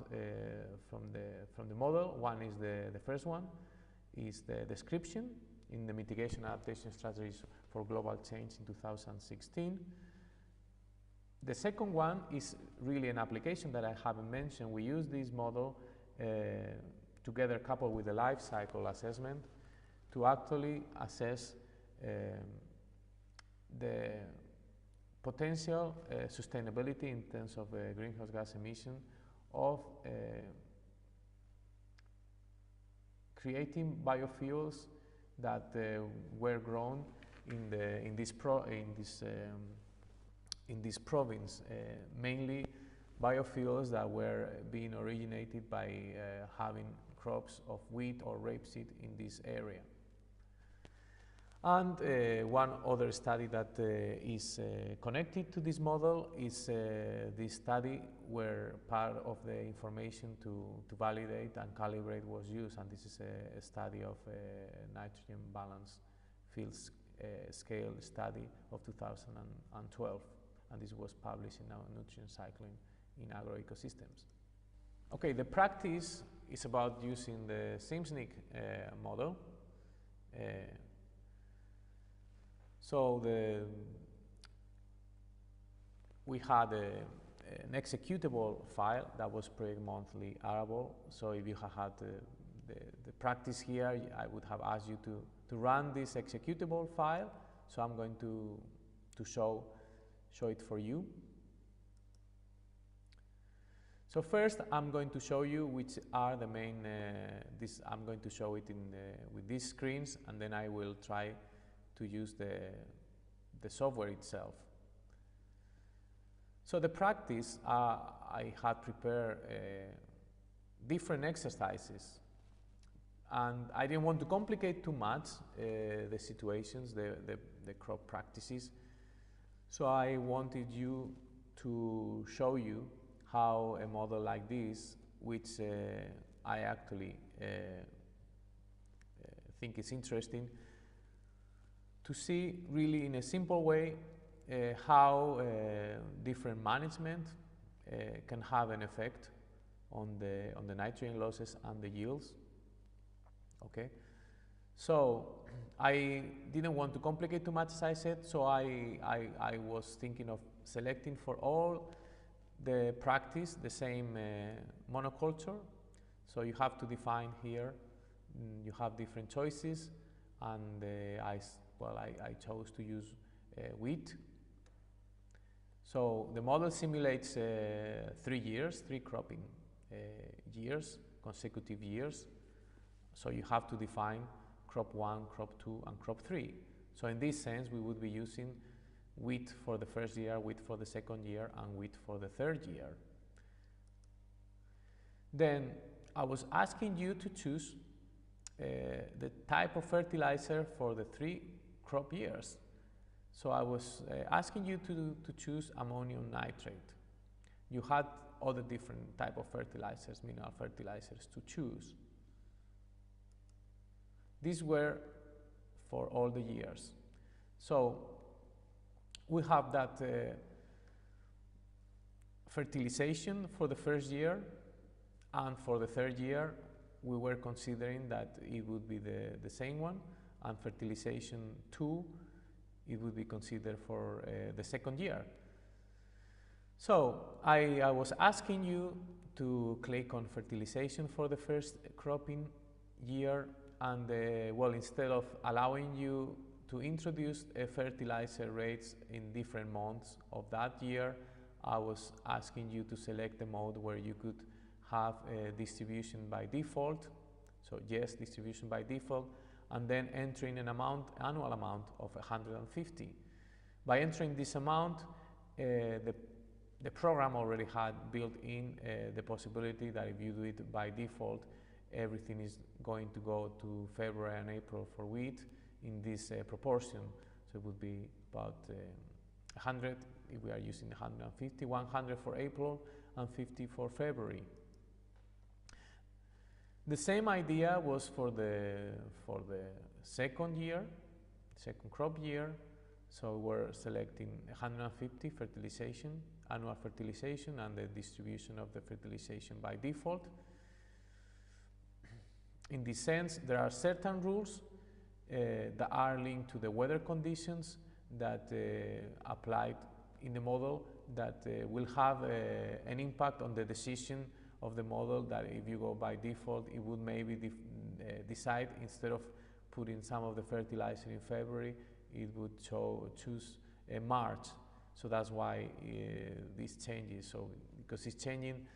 from the model. One is the first one, is the description in the mitigation adaptation strategies for global change in 2016. The second one is really an application that I haven't mentioned. We use this model together coupled with the life cycle assessment to actually assess the potential sustainability in terms of greenhouse gas emission of creating biofuels that were grown in this province, mainly biofuels that were being originated by having crops of wheat or rapeseed in this area. And one other study that is connected to this model is this study where part of the information to validate and calibrate was used, and this is a study of nitrogen balance field scale study of 2012, and this was published in our nutrient cycling in agroecosystems. Okay, the practice is about using the SIMSNIC model. We had an executable file that was project monthly arable. So if you had the practice here, I would have asked you to run this executable file. So I'm going to show it for you. So first, I'm going to show you which are the main. I'm going to show it with these screens, and then I will try to use the software itself. So the practice, I had prepared different exercises, and I didn't want to complicate too much the situations, the crop practices. So I wanted you to show you how a model like this, which I actually think is interesting, to see really in a simple way how different management can have an effect on the nitrogen losses and the yields. Okay, so I didn't want to complicate too much, as I said, so I was thinking of selecting for all the practice the same monoculture. So you have to define here, you have different choices, and I chose to use wheat. So the model simulates 3 years, 3 cropping years, consecutive years. So you have to define crop 1, crop 2, and crop 3. So in this sense, we would be using wheat for the first year, wheat for the second year, and wheat for the third year. Then I was asking you to choose the type of fertilizer for the 3 crop years. So I was asking you to choose ammonium nitrate. You had other different type of fertilizers, mineral fertilizers to choose. These were for all the years. So we have that fertilization for the first year, and for the third year we were considering that it would be the same one, and fertilization 2 it would be considered for the second year. So I was asking you to click on fertilization for the first cropping year, and well, instead of allowing you to introduce fertilizer rates in different months of that year, I was asking you to select the mode where you could have a distribution by default. So yes, distribution by default, and then entering an annual amount of 150. By entering this amount, the program already had built in the possibility that if you do it by default, everything is going to go to February and April for wheat in this proportion. So it would be about 100 if we are using 150, 100 for April and 50 for February. The same idea was for the second year, second crop year. So we're selecting 150 fertilization, annual fertilization, and the distribution of the fertilization by default. In this sense, there are certain rules that are linked to the weather conditions that applied in the model that will have an impact on the decision of the model, that if you go by default, it would maybe decide, instead of putting some of the fertilizer in February, it would choose March. So that's why this changes. So because it's changing,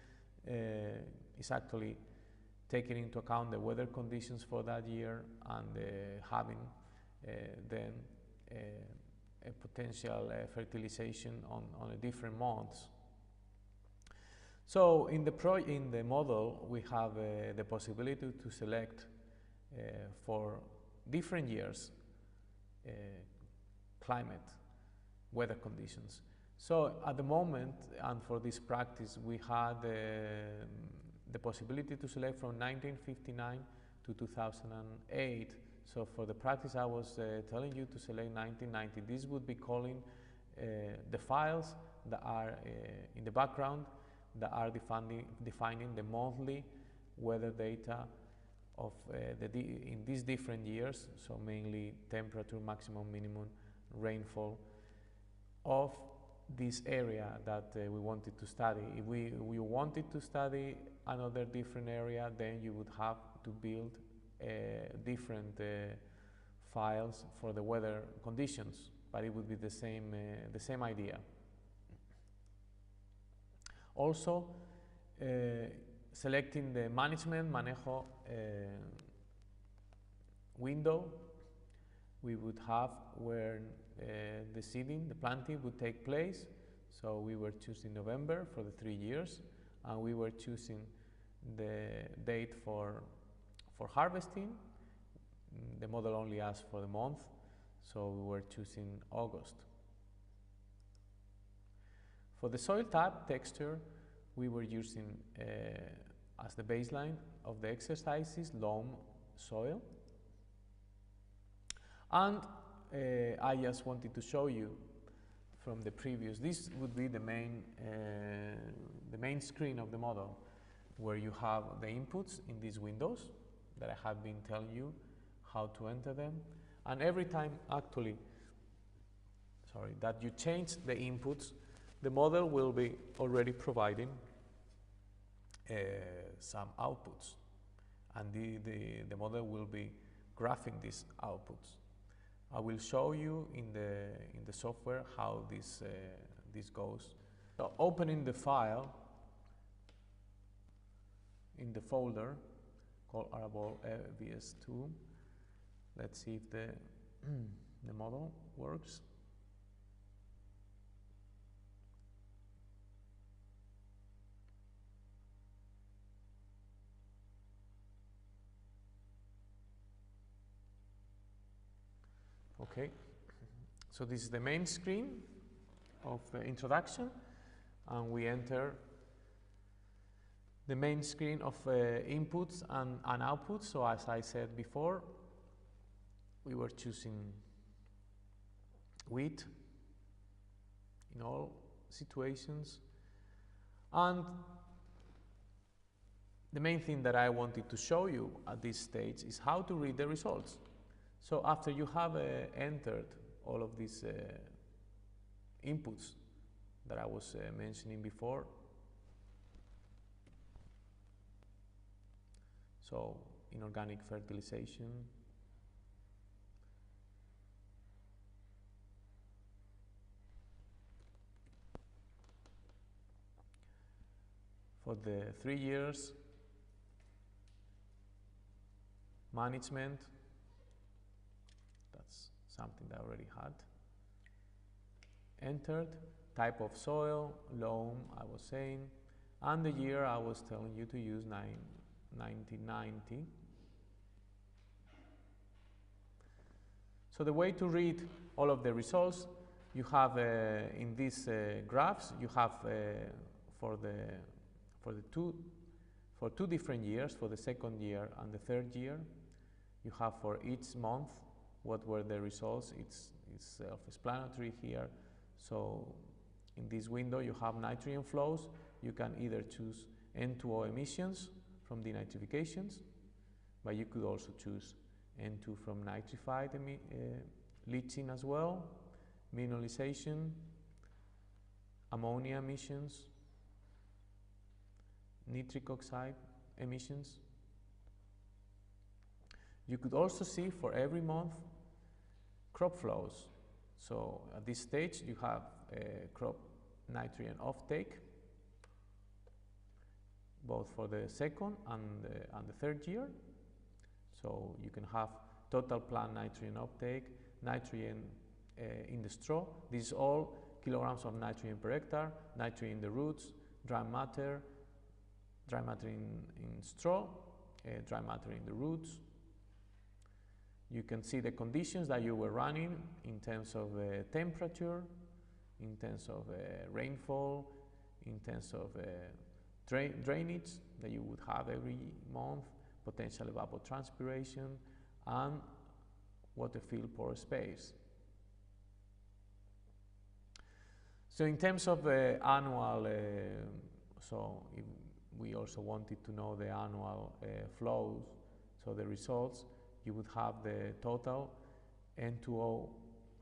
it's actually taking into account the weather conditions for that year, and having then a potential fertilization on a different months. So in the model, we have the possibility to select for different years climate, weather conditions. So at the moment, and for this practice, we had the possibility to select from 1959 to 2008. So for the practice, I was telling you to select 1990. This would be calling the files that are in the background that are defining the monthly weather data of in these different years, so mainly temperature, maximum, minimum, rainfall of this area that we wanted to study. If we wanted to study another different area, then you would have to build different files for the weather conditions, but it would be the same idea. Also, selecting the management, manejo window, we would have where the seeding, the planting would take place. So we were choosing November for the 3 years, and we were choosing the date for harvesting. The model only asks for the month, so we were choosing August. For the soil type texture, we were using as the baseline of the exercises loam soil. And I just wanted to show you from the previous, this would be the main screen of the model, where you have the inputs in these windows that I have been telling you how to enter them. And every time actually, that you change the inputs, the model will be already providing some outputs, and the model will be graphing these outputs. I will show you in the software how this goes. So opening the file in the folder called Arable VS2. Let's see if the model works. Okay, so this is the main screen of the introduction, and we enter the main screen of inputs and outputs. So as I said before, we were choosing wheat in all situations, and the main thing that I wanted to show you at this stage is how to read the results. So after you have entered all of these inputs that I was mentioning before, so inorganic fertilization, for the 3 years, management, something that I already had entered, type of soil, loam, I was saying, and the year I was telling you to use 1990. So the way to read all of the results, you have in these graphs, you have for two different years, for the second year and the third year, you have for each month what were the results. It's self-explanatory here. So in this window you have nitrogen flows. You can either choose N2O emissions from denitrifications, but you could also choose N2 from nitrified leaching as well, mineralization, ammonia emissions, nitric oxide emissions. You could also see for every month crop flows. So at this stage you have crop nitrogen offtake, both for the second and the third year. So you can have total plant nitrogen uptake, nitrogen in the straw. This is all kilograms of nitrogen per hectare, nitrogen in the roots, dry matter in straw, dry matter in the roots. You can see the conditions that you were running in terms of temperature, in terms of rainfall, in terms of drainage that you would have every month, potential evapotranspiration, and water field pore space. So in terms of annual, so if we also wanted to know the annual flows, so the results, you would have the total N2O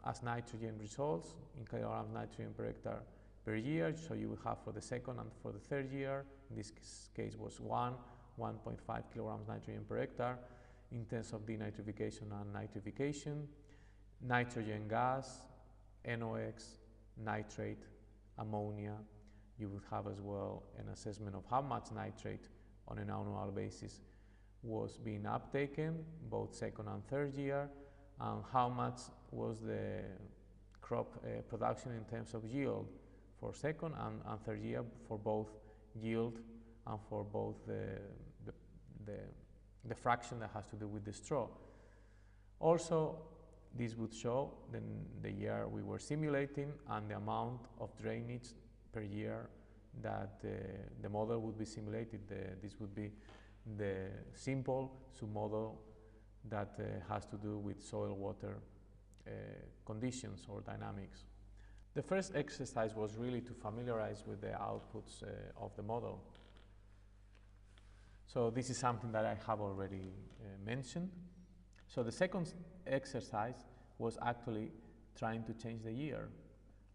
as nitrogen results in kilograms nitrogen per hectare per year. So you would have for the second and for the third year. In this case was 1.5 kilograms nitrogen per hectare. In terms of denitrification and nitrification, nitrogen gas, NOx, nitrate, ammonia. You would have as well an assessment of how much nitrate on an annual basis was being uptaken, both second and third year, and how much was the crop production in terms of yield for second and third year, for both yield and for both the fraction that has to do with the straw. Also, this would show the year we were simulating and the amount of drainage per year that the model would be simulated. This would be the simple submodel that has to do with soil water conditions or dynamics. The first exercise was really to familiarize with the outputs of the model. So this is something that I have already mentioned. So the second exercise was actually trying to change the year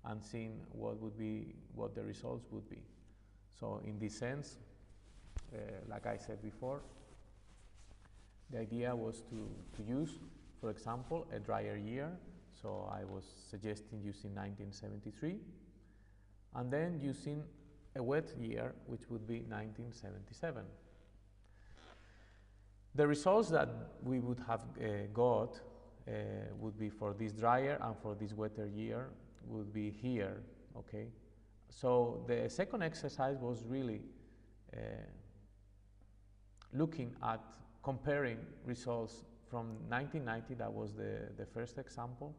and seeing what the results would be. So in this sense, like I said before, the idea was to use, for example, a drier year. So I was suggesting using 1973, and then using a wet year, which would be 1977. The results that we would have got would be for this drier and for this wetter year would be here, okay? So the second exercise was really looking at comparing results from 1990, that was the first example,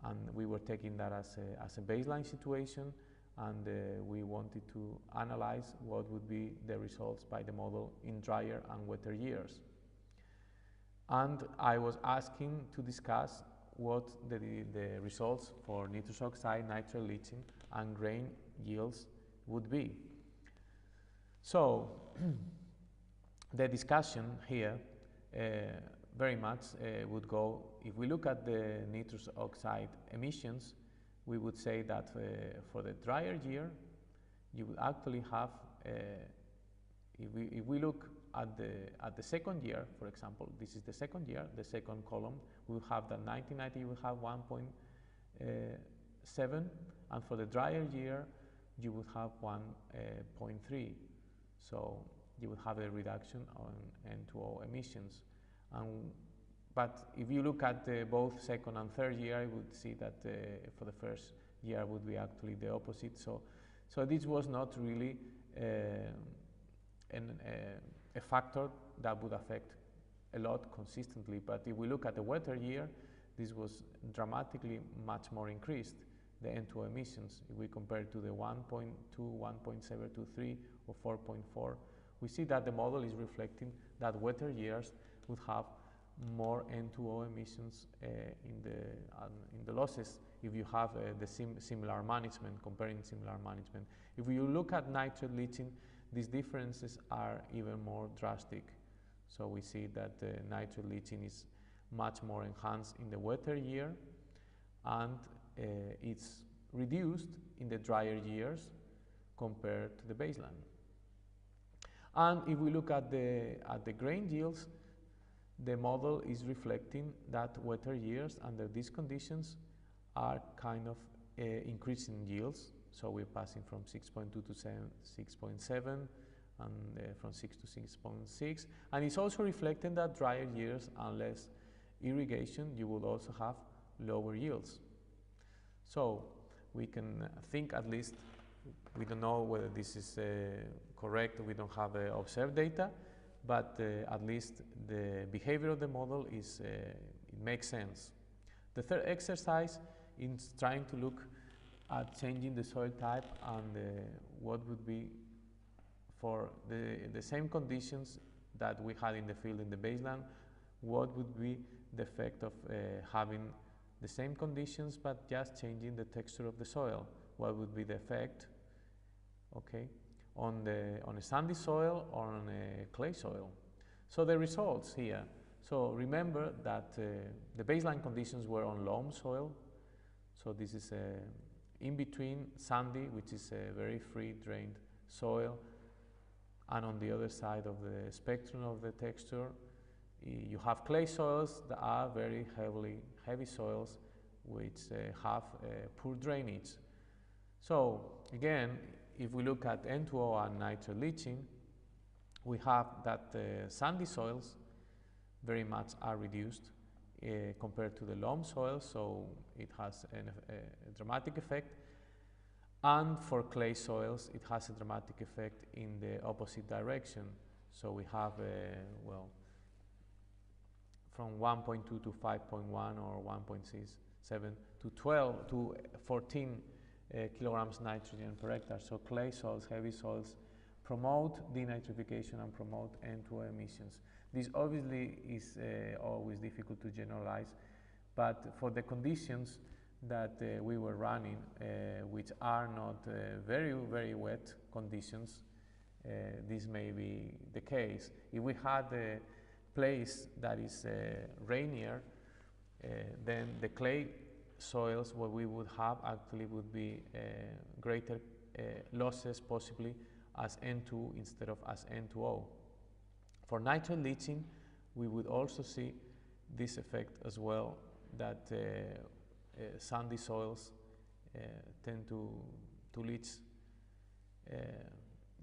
and we were taking that as a baseline situation, and we wanted to analyze what would be the results by the model in drier and wetter years. And I was asking to discuss what the results for nitrous oxide, nitrate leaching, and grain yields would be. So the discussion here very much would go, if we look at the nitrous oxide emissions, we would say that for the drier year, you would actually have, if we look at the second year, for example, this is the second year, the second column, we will have that 1990, you will have 1.7, and for the drier year, you would have 1.3. So you would have a reduction on N2O emissions. But if you look at both second and third year, I would see that for the first year would be actually the opposite. So this was not really a factor that would affect a lot consistently. But if we look at the wetter year, this was dramatically much more increased, the N2O emissions. If we compare to the 1.2, 1.723 or 4.4, we see that the model is reflecting that wetter years would have more N2O emissions in the losses if you have the similar management, comparing similar management. If you look at nitrate leaching, these differences are even more drastic. So we see that nitrate leaching is much more enhanced in the wetter year, and it's reduced in the drier years compared to the baseline. And if we look at the grain yields, the model is reflecting that wetter years under these conditions are kind of increasing yields. So we're passing from 6.2 to 6.7, and from 6 to 6.6. And it's also reflecting that drier years and less irrigation, you will also have lower yields. So we can think, at least, we don't know whether this is correct, we don't have observed data, but at least the behavior of the model is, it makes sense. The third exercise is trying to look at changing the soil type and what would be for the same conditions that we had in the field in the baseline, what would be the effect of having the same conditions but just changing the texture of the soil. What would be the effect, okay, on a sandy soil or on a clay soil? So the results here. So remember that the baseline conditions were on loam soil. So this is in between sandy, which is a very free drained soil, and on the other side of the spectrum of the texture, you have clay soils that are very heavy soils which have poor drainage. So again, if we look at N2O and nitrate leaching, we have that sandy soils very much are reduced compared to the loam soils, so it has a dramatic effect. And for clay soils, it has a dramatic effect in the opposite direction. So we have, well, from 1.2 to 5.1 or 1.67 to 12 to 14 kilograms nitrogen per hectare. So clay soils, heavy soils, promote denitrification and promote N2O emissions. This obviously is always difficult to generalize, but for the conditions that we were running, which are not very wet conditions, this may be the case. If we had a place that is rainier, then the clay soils, what we would have actually would be greater losses possibly as N2 instead of as N2O. For nitrate leaching, we would also see this effect as well, that sandy soils tend to leach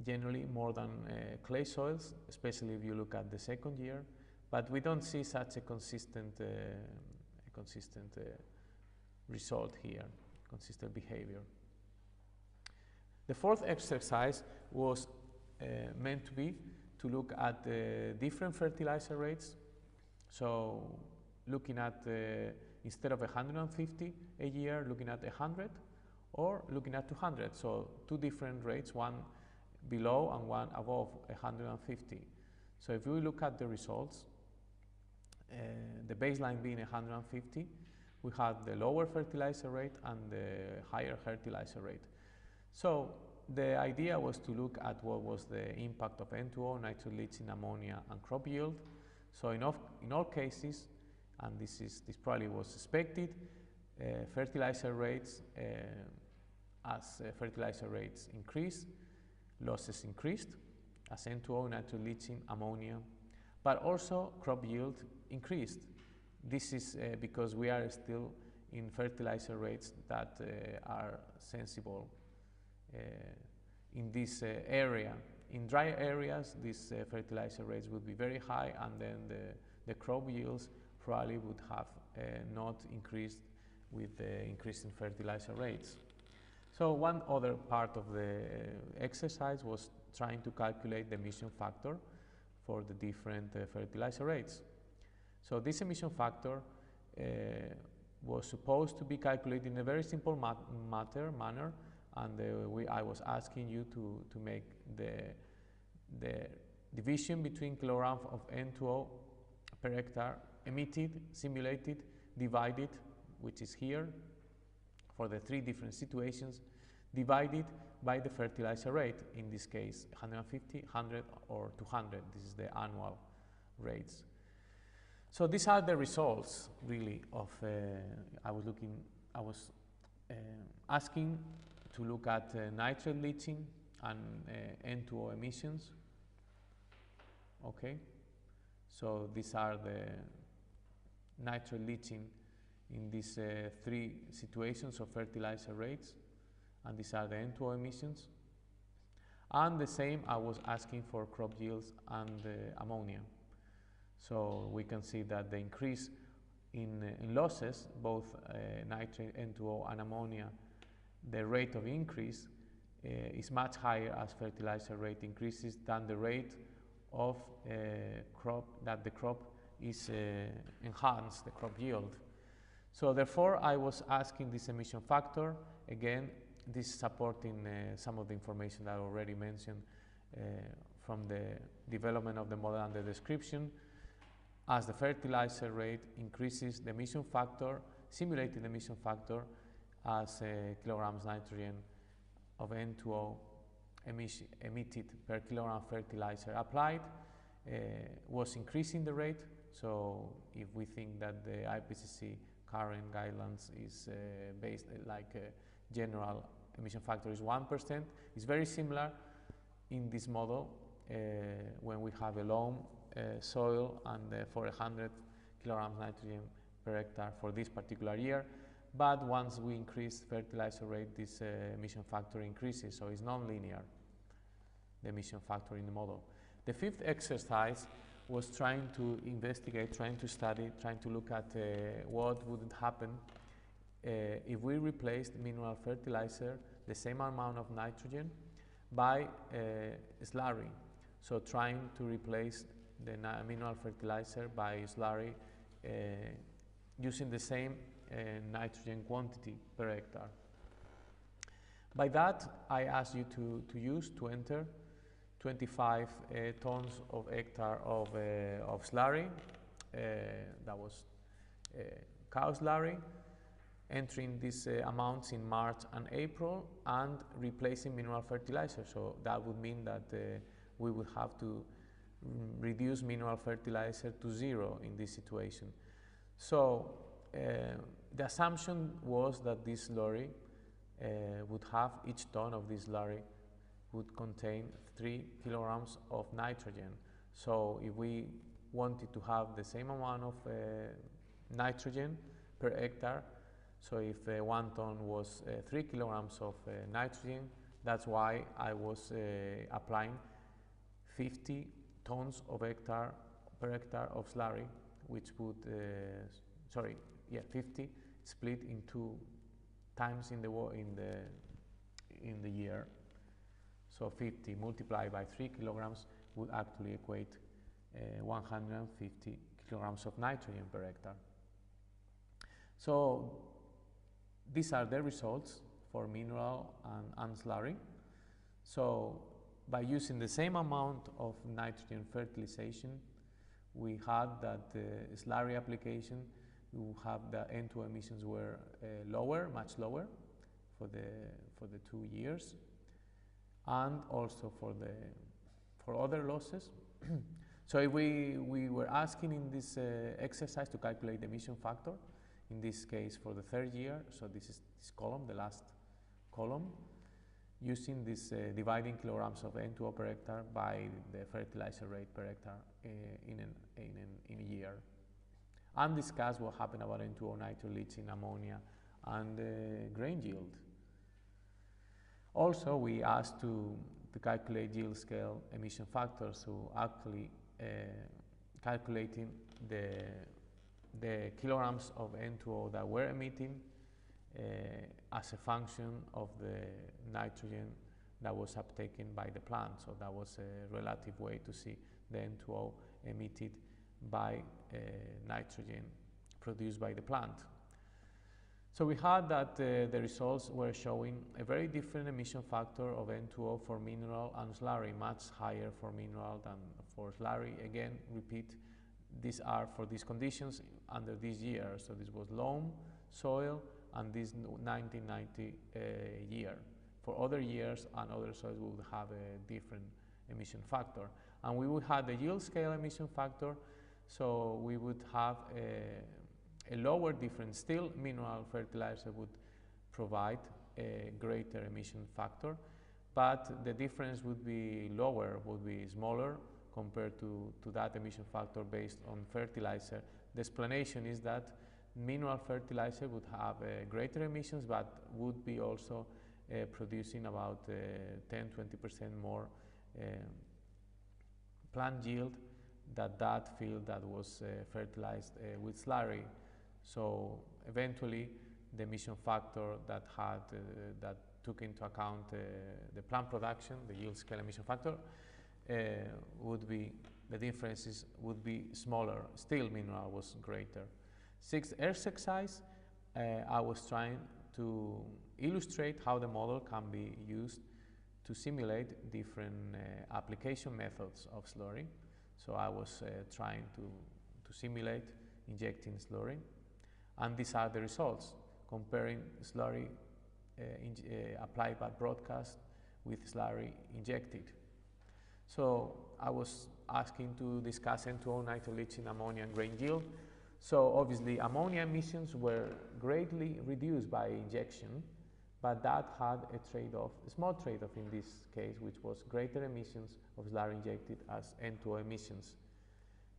generally more than clay soils, especially if you look at the second year, but we don't see such a consistent result here, consistent behavior. The fourth exercise was meant to be to look at different fertilizer rates. So looking at, instead of 150 a year, looking at 100 or looking at 200. So two different rates, one below and one above 150. So if we look at the results, the baseline being 150, we had the lower fertilizer rate and the higher fertilizer rate. So the idea was to look at what was the impact of N2O, nitrate leaching, ammonia, and crop yield. So in all cases, and this probably was expected, fertilizer rates, as fertilizer rates increased, losses increased, as N2O, nitrate leaching, ammonia, but also crop yield increased. This is because we are still in fertilizer rates that are sensible in this area. In dry areas, these fertilizer rates would be very high, and then the crop yields probably would have not increased with the increase in fertilizer rates. So one other part of the exercise was trying to calculate the emission factor for the different fertilizer rates. So this emission factor was supposed to be calculated in a very simple manner, and I was asking you to make the division between kilograms of N2O per hectare emitted, simulated, divided, which is here for the three different situations, divided by the fertilizer rate, in this case 150, 100 or 200. This is the annual rates. So these are the results really of, I was asking to look at nitrate leaching and N2O emissions. Okay, so these are the nitrate leaching in these three situations of fertilizer rates, and these are the N2O emissions. And the same, I was asking for crop yields and ammonia. So we can see that the increase in losses, both nitrate, N2O, and ammonia, the rate of increase is much higher as fertilizer rate increases than the rate of crop that the crop is enhanced, the crop yield. So therefore, I was asking this emission factor. Again, this is supporting some of the information that I already mentioned from the development of the model and the description. as the fertilizer rate increases, the emission factor, simulated emission factor as kilograms nitrogen of N2O emitted per kilogram fertilizer applied was increasing the rate. So if we think that the IPCC current guidelines is based like a general emission factor is 1%, it's very similar in this model when we have a loam soil and for 100 kilograms nitrogen per hectare for this particular year. But once we increase fertilizer rate, this emission factor increases, so it's non-linear, the emission factor in the model. The fifth exercise was trying to investigate, trying to study, trying to look at what would happen if we replaced mineral fertilizer, the same amount of nitrogen, by slurry. So trying to replace the mineral fertilizer by slurry using the same nitrogen quantity per hectare. By that, I asked you to enter 25 tons of hectare of slurry, that was cow slurry, entering these amounts in March and April and replacing mineral fertilizer. So that would mean that we would have to reduce mineral fertilizer to zero in this situation. So the assumption was that this slurry would have, each ton of this slurry would contain 3 kilograms of nitrogen. So if we wanted to have the same amount of nitrogen per hectare, so if 1 ton was 3 kilograms of nitrogen, that's why I was applying 50 tons of per hectare of slurry, which would, 50 split in 2 times in the year. So 50 multiplied by 3 kilograms would actually equate 150 kilograms of nitrogen per hectare. So these are the results for mineral and slurry. So by using the same amount of nitrogen fertilization, we had that the slurry application, we have the N2O emissions were lower, much lower for the 2 years, and also for other losses. So if we were asking in this exercise to calculate the emission factor, in this case for the 3rd year, so this is this column, the last column, using this dividing kilograms of N2O per hectare by the fertilizer rate per hectare in a year, and discuss what happened about N2O, nitrogen, leaching, ammonia, and grain yield. Also, we asked to calculate yield scale emission factors, so actually calculating the kilograms of N2O that were emitting as a function of the nitrogen that was uptaken by the plant. So that was a relative way to see the N2O emitted by nitrogen produced by the plant. So we had that the results were showing a very different emission factor of N2O for mineral and slurry, much higher for mineral than for slurry. Again, repeat, these are for these conditions under this year. So this was loam, soil, and this 1990 year. For other years and other soils, we would have a different emission factor. And we would have the yield scale emission factor, so we would have a lower difference. Still, mineral fertilizer would provide a greater emission factor, but the difference would be lower, would be smaller compared to that emission factor based on fertilizer. The explanation is that mineral fertilizer would have greater emissions, but would be also producing about 10–20% more plant yield than that field that was fertilized with slurry. So eventually, the emission factor that that took into account the plant production, the yield scale emission factor, would be, the differences would be smaller. Still, mineral was greater. 6th exercise, I was trying to illustrate how the model can be used to simulate different application methods of slurry. So I was trying to simulate injecting slurry. And these are the results, comparing slurry applied by broadcast with slurry injected. So I was asking to discuss N2O, nitrate leaching, ammonia, and grain yield. So obviously ammonia emissions were greatly reduced by injection, but that had a trade-off, a small trade-off in this case, which was greater emissions of slurry injected as N2O emissions.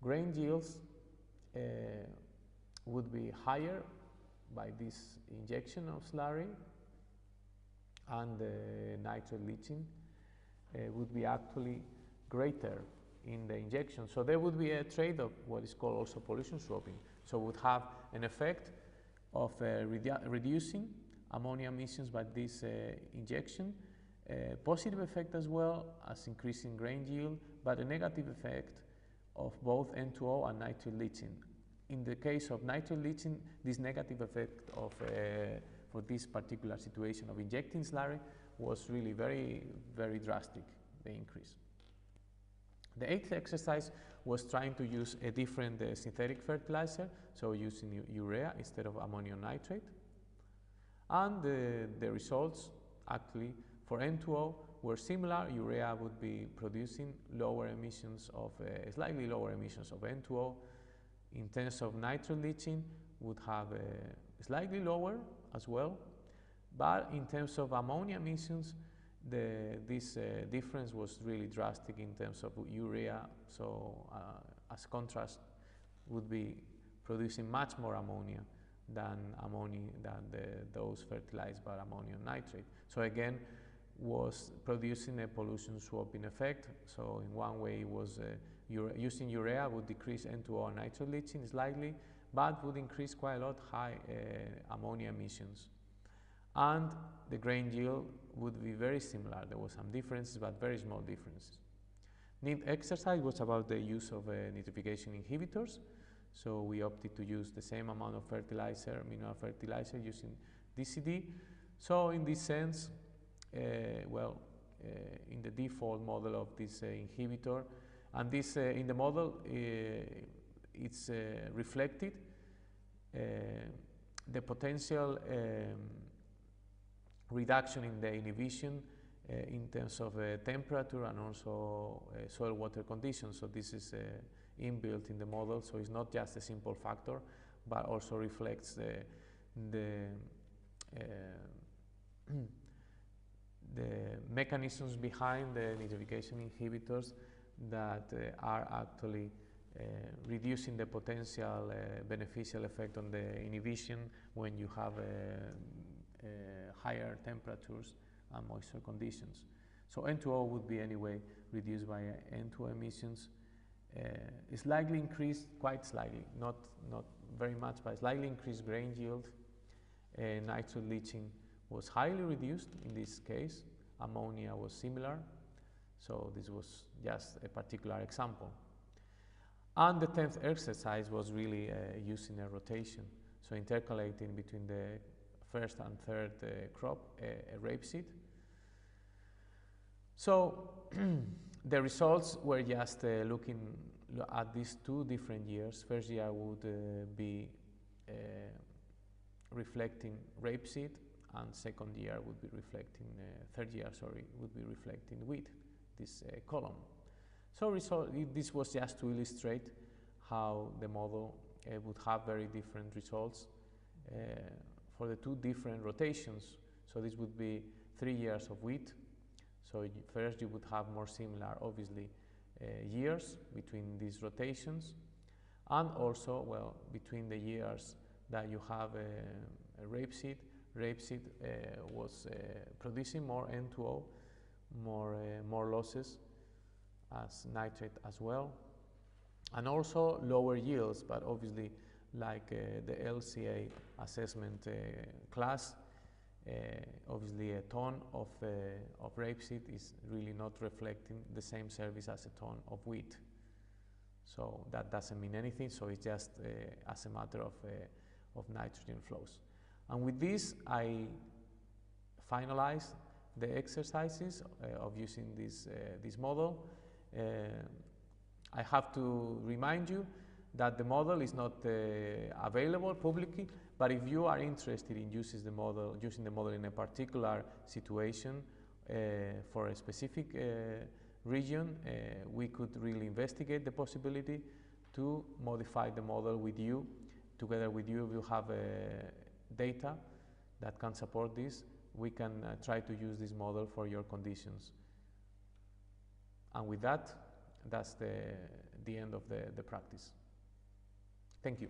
Grain yields would be higher by this injection of slurry, and nitrate leaching would be actually greater in the injection. So there would be a trade-off, what is called also pollution swapping. So it would have an effect of reducing ammonia emissions by this injection, positive effect as well as increasing grain yield, but a negative effect of both N2O and nitrate leaching. In the case of nitrate leaching, this negative effect of for this particular situation of injecting slurry was really very, very drastic, the increase. The eighth exercise was trying to use a different synthetic fertilizer, so using urea instead of ammonium nitrate. And the results actually for N2O were similar. Urea would be producing lower emissions of, slightly lower emissions of N2O. In terms of nitrate leaching, would have slightly lower as well. But in terms of ammonia emissions, this difference was really drastic in terms of urea. So as contrast, would be producing much more ammonia than those fertilized by ammonium nitrate. So again, was producing a pollution swapping effect. So in one way, it was using urea would decrease N2O and nitrate leaching slightly, but would increase quite a lot high ammonia emissions. And the grain yield would be very similar. There was some differences, but very small differences. Ninth exercise was about the use of nitrification inhibitors. So we opted to use the same amount of fertilizer, mineral fertilizer, using DCD. So in this sense, in the default model of this inhibitor, and this in the model, it's reflected the potential reduction in the inhibition in terms of temperature and also soil water conditions. So this is inbuilt in the model, so it's not just a simple factor, but also reflects the mechanisms behind the nitrification inhibitors that are actually reducing the potential beneficial effect on the inhibition when you have higher temperatures and moisture conditions. So N2O would be anyway reduced by N2O emissions. Slightly increased, quite slightly, not very much, but slightly increased grain yield. Nitrate leaching was highly reduced in this case. Ammonia was similar. So this was just a particular example. And the 10th exercise was really using a rotation. So intercalating between the first and third crop, a rapeseed. So the results were just looking at these two different years. First year would be reflecting rapeseed, and second year would be reflecting, third year, sorry, would be reflecting wheat, this column. So this was just to illustrate how the model would have very different results for the two different rotations. So this would be 3 years of wheat. So first you would have more similar, obviously, years between these rotations, and also, well, between the years that you have a rapeseed. Rapeseed was producing more N2O, more losses as nitrate as well, and also lower yields, but obviously like the LCA assessment class, obviously a ton of rapeseed is really not reflecting the same service as a ton of wheat. So that doesn't mean anything, so it's just as a matter of nitrogen flows. And with this, I finalize the exercises of using this model. I have to remind you that the model is not available publicly, but if you are interested in using the model in a particular situation for a specific region, we could really investigate the possibility to modify the model with you. Together with you, we'll have data that can support this. We can try to use this model for your conditions. And with that, that's the end of the practice. Thank you.